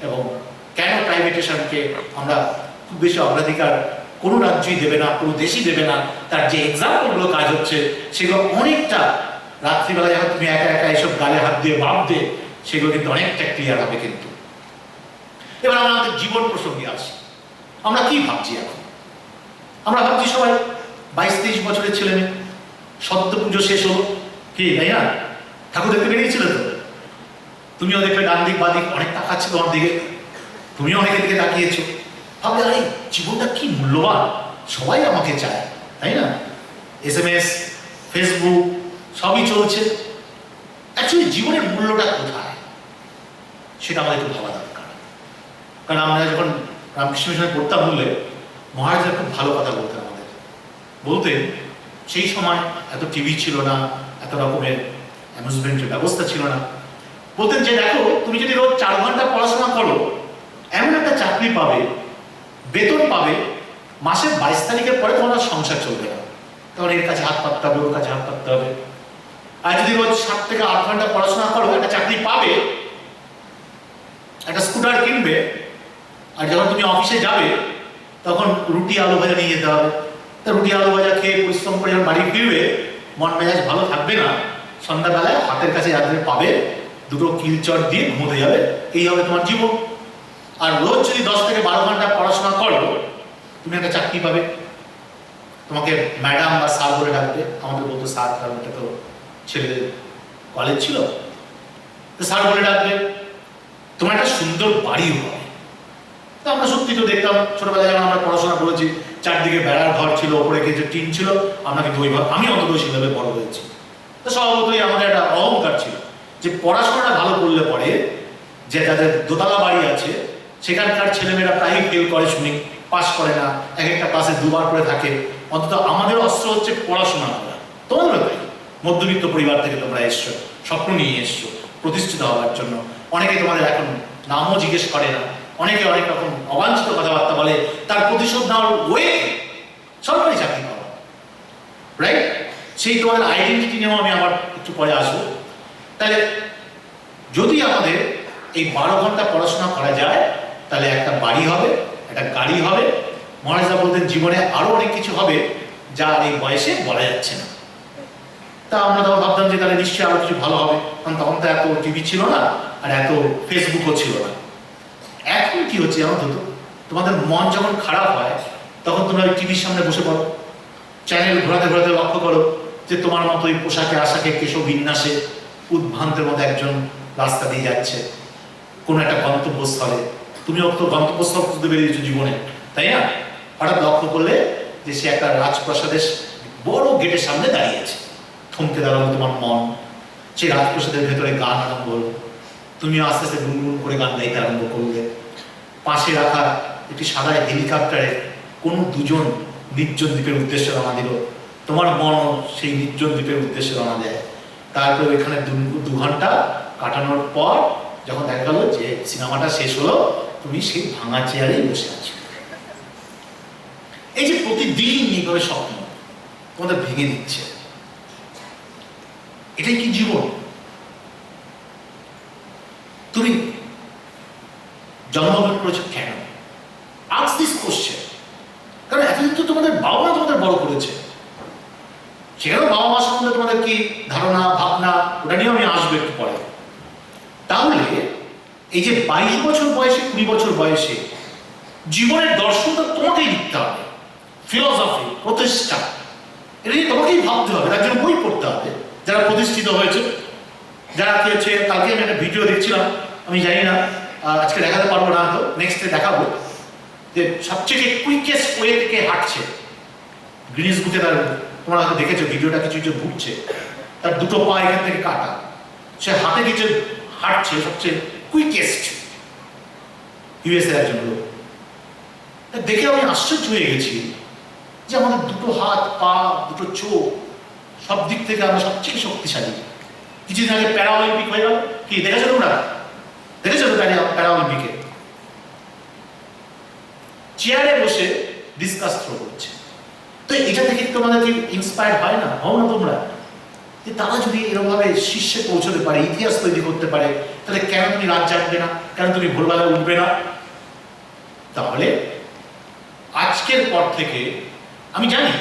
এবং কেন প্রাইভেটেশনকে আমরা খুব বেশি অগ্রাধিকার কোনো রাজ্যই দেবে না, কোনো দেশই দেবে না। তার যে এক্সাম্পলগুলো কাজ হচ্ছে সেগুলো অনেকটা রাত্রিবেলা যখন তুমি একা একা এইসব গালে হাত দিয়ে ভাববে, সেগুলো কিন্তু অনেকটা ক্লিয়ার হবে। কিন্তু এবার আমরা আমাদের জীবন প্রসঙ্গে আসি। আমরা কি ভাবছি এখন? আমরা ভাবছি সবাই 22-23 বছরের ছেলে মেয়ে, সদ্য পুজো শেষ হলো, কি তাই না? ঠাকুর দেখতে বেরিয়েছিল তো, তুমিও দেখবে ডান দিক বাদিক অনেক তাকাচ্ছে তোমার দিকে, তুমিও অনেকের দিকে তাকিয়েছো, ভাবলে আরে জীবনটা কি মূল্যবান, সবাই আমাকে চায়, তাই না? SMS, ফেসবুক সবই চলছে। অ্যাকচুয়ালি জীবনের মূল্যটা কোথায় সেটা আমাদের একটু ভাবা দরকার। কারণ আমরা যখন রামকৃষ্ণ মিশনে পড়তাম বললে মহারাজরা খুব ভালো কথা বলতেন আমাদের। বলতেন সেই সময় এত টিভি ছিল না, এত রকমের অ্যামিউজমেন্টের ব্যবস্থা ছিল না। বলতেন যে দেখো, তুমি যদি রোজ 4 ঘন্টা পড়াশোনা করো, এমন একটা চাকরি পাবে, বেতন পাবে, মাসের 22 তারিখের পরে তোমার সংসার চলবে না, তখন এর কাছে হাত পাততে হবে, ওর কাছে হাত পাততে হবে। আর যদি রোজ 7 থেকে 8 ঘন্টা পড়াশোনা করো, একটা চাকরি পাবে, একটা স্কুটার কিনবে, আর যখন তুমি অফিসে যাবে তখন রুটি আলু ভাজা নিয়ে যেতে হবে। তা রুটি আলু ভাজা খেয়ে পরিশ্রম করে যখন বাড়ি ফিরবে, মন মেজাজ ভালো থাকবে না, সন্ধ্যাবেলায় হাতের কাছে যাদের পাবে 2টো কিলচট দিয়ে ঘুমোতে যাবে, এই হবে তোমার জীবন। আর রোজ যদি 10 থেকে 12 ঘন্টা পড়াশোনা করো, তুমি একটা চাকরি পাবে, তোমাকে ম্যাডাম বা স্যার বলে ডাকবে। আমাদের বলতো স্যার, কারণ এটা তো ছেলেদের কলেজ ছিল, তো স্যার বলে ডাকবে। তোমার একটা সুন্দর বাড়িও হবে। তো আমরা সত্যি তো দেখতাম ছোটবেলায় যখন আমরা পড়াশোনা করেছি, চারদিকে বেড়ার ঘর ছিল, ওপরে কিছু টিন ছিল, আমরা কিন্তু ওইভাবে, আমি অন্তত সেভাবে বড় হয়েছি। তো স্বভাবতই আমাদের একটা অহংকার ছিল যে পড়াশোনাটা ভালো করলে পরে যে যাদের দোতলা বাড়ি আছে সেখানকার ছেলেমেয়েরা প্রায় ফেল করে, শুনি পাস করে না, এক একটা ক্লাসে 2 বার করে থাকে। অন্তত আমাদের অস্ত্র হচ্ছে পড়াশোনা করা। তোমরা তাই মধ্যবিত্ত পরিবার থেকে তোমরা এসছো, স্বপ্ন নিয়ে এসছো প্রতিষ্ঠিত হওয়ার জন্য। অনেকে তোমাদের এখন নামও জিজ্ঞেস করে না, অনেকে অনেক রকম অবাঞ্ছিত কথাবার্তা বলে, তার প্রতিশোধ নেওয়ার ওয়ে সরকারি চাকরি পাওয়া, রাইট? সেই তোমাদের আইডেন্টিটি নিয়েও আমি আবার একটু পরে আসবো। তাহলে যদি আমাদের এই 12 ঘন্টা পড়াশোনা করা যায়, তাহলে একটা বাড়ি হবে, একটা গাড়ি হবে। মহারাজরা বলতেন জীবনে আরো অনেক কিছু হবে যা এই বয়সে বলা যাচ্ছে না। তা আমরা তখন ভাবতাম যে তাহলে নিশ্চয়ই আরো কিছু ভালো হবে, কারণ তখন তো এত টিভি ছিল না আর এত ফেসবুকও ছিল না। এখন কি হচ্ছে জানো তো, তোমাদের মন যখন খারাপ হয় তখন তোমরা ওই টিভির সামনে বসে পড়ো, চ্যানেল ঘোরাতে ঘোরাতে লক্ষ্য করো যে তোমার মতো ওই পোশাকে আশাকে কেশব বিন্যাসে উদ্ভ্রান্তের মতো একজন রাস্তা দিয়ে যাচ্ছে কোনো একটা গন্তব্যস্থলে। তুমিও তো গন্তব্যস্থল খুঁজতে বেরিয়েছো জীবনে, তাই না? হঠাৎ লক্ষ্য করলে যে সে একটা রাজপ্রাসাদের বড় গেটের সামনে দাঁড়িয়ে আছে, থমকে দাঁড়ালো তোমার মন। সেই রাজপ্রসাদের ভেতরে গান আরম্ভ হলো, তুমি আস্তে আস্তে গুনগুন করে গান গাইতে আরম্ভ করলে। পাশে রাখা একটি সাদা হেলিকপ্টারে কোনো দুজন নির্জন দ্বীপের উদ্দেশ্যে রওনা দিল, তোমার মন সেই নির্জন দ্বীপের উদ্দেশ্যে রওনা দেয়। তারপর এখানে 2 ঘন্টা কাটানোর পর যখন দেখা গেল যে সিনেমাটা শেষ হলো, তুমি সেই ভাঙা চেয়ারেই বসে আছো। এই যে প্রতিদিন এইভাবে স্বপ্ন তোমাদের ভেঙে দিচ্ছে, এটাই কি জীবন? তুমি জন্মগ্রহণ করেছো কেন? Ask this question. কারণ এতদিন তো তোমাদের বাবা মা তোমাদের বড় করেছে, সেখানেও বাবা মা সম্বন্ধে তোমাদের কি ধারণা ভাবনা, ওটা নিয়েও আমি আসবো একটু পরে। তাহলে এই যে 22 বছর বয়সে 20 বছর বয়সে জীবনের দর্শনটা তোমাকেই লিখতে হবে, ফিলসফি প্রতিষ্ঠা, এটা নিয়ে তোমাকেই ভাবতে হবে, তার জন্য বই পড়তে হবে। যারা প্রতিষ্ঠিত হয়েছে, যারা কি হচ্ছে, কালকে আমি একটা ভিডিও দেখছিলাম, আমি জানি না আজকে দেখাতে পারবো না, তো নেক্সটে দেখাবো, যে সবচেয়ে কুইকেস্ট ওয়ে থেকে হাঁটছে গ্রিনিস বুকে। তার তোমরা হয়তো দেখেছো ভিডিওটা, কিছু কিছু ঘুরছে, তার 2টো পা এখান থেকে কাটা, সে হাতে কিছু হাঁটছে সবচেয়ে কুইকেস্ট ইউএসএ একজন লোক। দেখে আমি আশ্চর্য হয়ে গেছি যে আমাদের 2টো হাত, পা, 2টো চোখ, সব দিক থেকে আমরা সবচেয়ে শক্তিশালী। কিছুদিন আগে প্যারা অলিম্পিক হয়ে গেল, কি দেখেছো তোমরা? দেখেছো তো প্যারা অলিম্পিকে চেয়ারে বসে ডিসকাস থ্রো করছে। তো এটা দেখে তোমাদের কি ইন্সপায়ার হয় না? হও না তোমরা? যে তারা যদি এরকমভাবে শীর্ষে পৌঁছতে পারে, ইতিহাস তৈরি করতে পারে, তাহলে কেন তুমি রাত জাগবে না? কেন তুমি ভোরবেলায় উঠবে না? তাহলে আজকের পর থেকে আমি জানি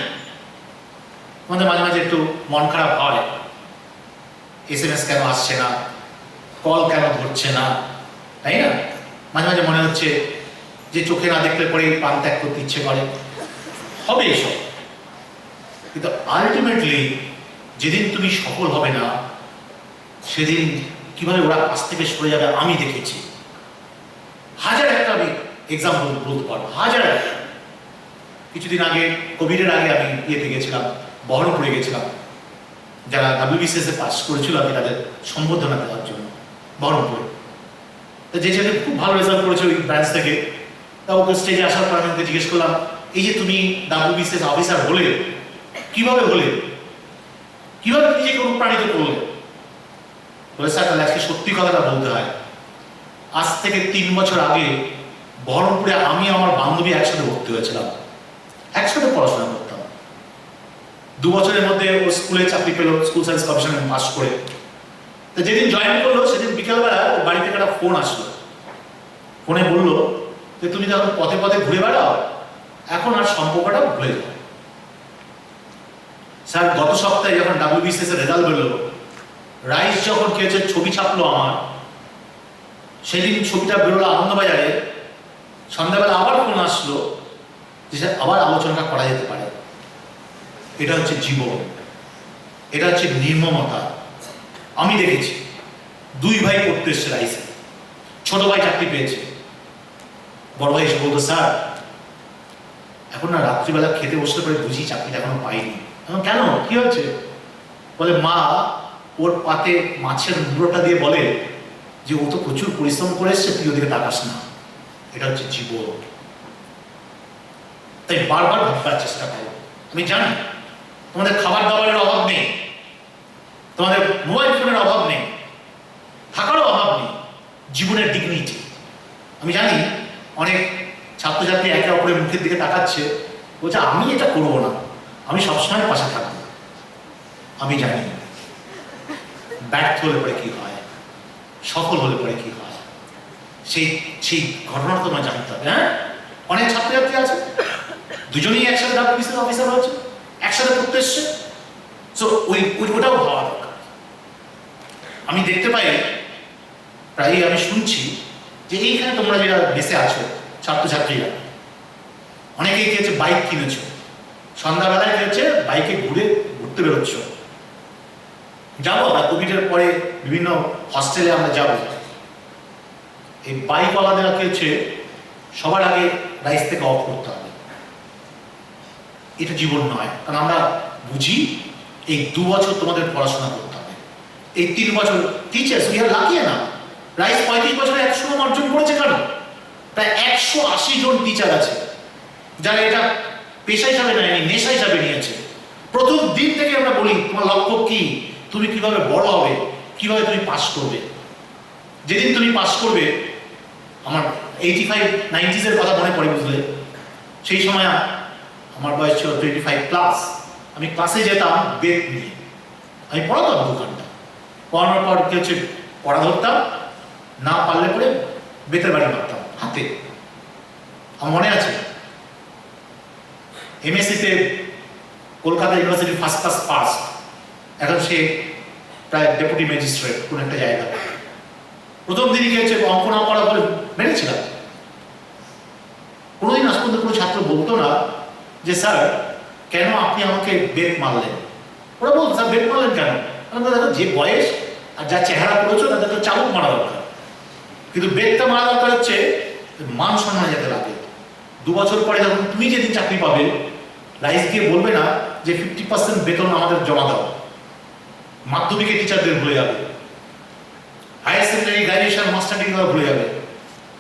আমাদের মাঝে মাঝে একটু মন খারাপ হয়, SMS কেন আসছে না, কল কেন ধরছে না, তাই না? মাঝে মাঝে মনে হচ্ছে যে চোখে না দেখলে পরে প্রাণ ত্যাগ করতে ইচ্ছে করে, হবে এসব। কিন্তু আলটিমেটলি যেদিন তুমি সফল হবে না, সেদিন কিভাবে ওরা কাছ থেকে সরে যাবে আমি দেখেছি। হাজার একটা আমি এক্সাম্পল বলতে পারবো, হাজার একটা। কিছুদিন আগে, কোভিডের আগে আমি ইয়েতে গেছিলাম, বহরমপুরে গেছিলাম। যারা WBCS এ পাস করেছিল আমি তাদের সম্বোধনা দেওয়ার জন্য বহরমপুরে। তো যে ছেলে খুব ভালো রেজাল্ট করেছে ওই ব্রাঞ্চ থেকে, তা ওকে স্টেজে আসার পর আমি ওকে জিজ্ঞেস করলাম, এই যে তুমি WBCS অফিসার হলে, কিভাবে হলে, কিভাবে নিজেকে অনুপ্রাণিত করলে? বলে স্যার তাহলে আজকে সত্যি কথাটা বলতে হয়, আজ থেকে 3 বছর আগে বহরমপুরে আমি আমার বান্ধবী একসাথে ভর্তি হয়েছিলাম, একসাথে পড়াশোনা করতাম। 2 বছরের মধ্যে ও স্কুলে চাকরি পেল, স্কুল সায়েন্স কমিশনে পাস করে। তো যেদিন জয়েন করলো সেদিন বিকালবেলা ওর বাড়ি থেকে একটা ফোন আসলো। ফোনে বললো যে তুমি যখন পথে পথে ঘুরে বেড়াও, এখন আর সম্পর্কটা ভুলে যাও। স্যার গত সপ্তাহে যখন WBCS এর রেজাল্ট বেরোলো, রাইস যখন খেয়েছে ছবি ছাপলো আমার, সেদিন ছবিটা বেরোলো আনন্দবাজারে, সন্ধ্যাবেলা আবার ফোন আসলো যে আবার আলোচনাটা করা যেতে পারে। এটা হচ্ছে জীবন, এটা হচ্ছে নির্মমতা। আমি দেখেছি 2 ভাই পড়তে এসছে রাইসে, ছোট ভাই চাকরি পেয়েছে, বড় ভাই এসে বলতো স্যার এখন না রাত্রিবেলা খেতে বসতে পারে, বুঝি চাকরিটা এখনো পাইনি। কেন, কি হয়েছে? বলে মা ওর পাতে মাছের মুড়োটা দিয়ে বলে যে ও তো প্রচুর পরিশ্রম করে এসছে, তুই ওদিকে তাকাস না। এটা হচ্ছে জীবন। তাই বারবার ভাববার চেষ্টা করো। আমি জানি তোমাদের খাবার দাবারের অভাব নেই, তোমাদের মোবাইল ফোনের অভাব নেই, থাকারও অভাব নেই, জীবনের ডিগনিটি। আমি জানি অনেক ছাত্রছাত্রী একে অপরের মুখের দিকে তাকাচ্ছে, বলছে আমি এটা করবো না, আমি সবসময় পাশে থাকবো। আমি জানি ব্যর্থ হলে পরে কি হয়, সফল হলে পরে কি হয়, সেই ঘটনা তোমার জানতে হবে। হ্যাঁ, অনেক ছাত্রছাত্রী আছে, দুজনেই একসাথে WBCS অফিসার হয়েছে, একসাথে পড়তে এসছে। সো ওটাও ভাবা দরকার। আমি দেখতে পাই, প্রায়ই আমি শুনছি যে এইখানে তোমরা যারা বেসে আছো ছাত্রছাত্রীরা, অনেকেই কি হচ্ছে বাইক কিনেছো, সন্ধ্যাবেলায় কি হচ্ছে বাইকে ঘুরতে বেরোচ্ছ। যাবো আমরা কোভিডের পরে বিভিন্ন হস্টেলে আমরা যাব। এই বাইকওয়ালাদের কি হচ্ছে সবার আগে রাইস থেকে অফ করতে হবে। এটা জীবন নয়, কারণ আমরা বুঝি এই 2 বছর তোমাদের পড়াশোনা করতে হবে, এই 3 বছর টিচার্স উই আর লাকি না। রাইস 35 বছরে এত সুনাম অর্জন করেছে কেন? প্রায় 180 জন টিচার আছে যারা এটা পেশা হিসাবে নেয়নি, নেশা হিসাবে নিয়েছে। প্রথম দিন থেকে আমরা বলি তোমার লক্ষ্য কি, তুমি কিভাবে বড় হবে, কিভাবে তুমি পাস করবে। যেদিন তুমি পাস করবে, আমার 85-90s এর কথা মনে পড়ে, বুঝলে? সেই সময় আমার বয়স ছিল 25+। আমি ক্লাসে যেতাম বেত নিয়ে, আমি পড়াতাম দোকানটা। পড়ানোর পর কি হচ্ছে, পড়া ধরতাম, না পারলে পরে বেতের বাড়ি মারতাম হাতে। আমার মনে আছে এমএসসিতে Kolkata university first class pass, এখন সে প্রায় ডেপুটি ম্যাজিস্ট্রেট কোন একটা জায়গা। প্রথম দিনই কি হচ্ছে, অঙ্ক না পড়া বলে মেরেছিলাম। কোনোদিন আজ পর্যন্ত কোনো ছাত্র বলতো না যে স্যার কেন আপনি আমাকে বেত মারলেন। ওরা বলতো স্যার বেত মারলেন কেন? দেখো যে বয়স আর যা চেহারা করেছো তাদের তো চাবুক মারা দরকার, কিন্তু বেতটা মারা দরকার হচ্ছে মান সম্মান যাতে লাগে। 2 বছর পরে যখন তুমি যেদিন চাকরি পাবে, রাইস গিয়ে বলবে না যে 50% বেতন আমাদের জমা দাও। মাধ্যমিকের টিচারদের ভুলে যাবে, higher secondary graduation master degree ভুলে যাবে,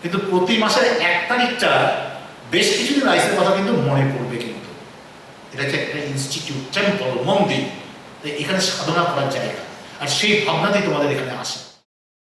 কিন্তু প্রতি মাসের 1 তারিখটা বেশ কিছুদিন রাইসের কথা কিন্তু মনে পড়বে। কিন্তু এটা হচ্ছে একটা ইনস্টিটিউট, টেম্পল, মন্দির, এখানে সাধনা করার জায়গা, আর সেই ভাবনাতেই তোমাদের এখানে আসে।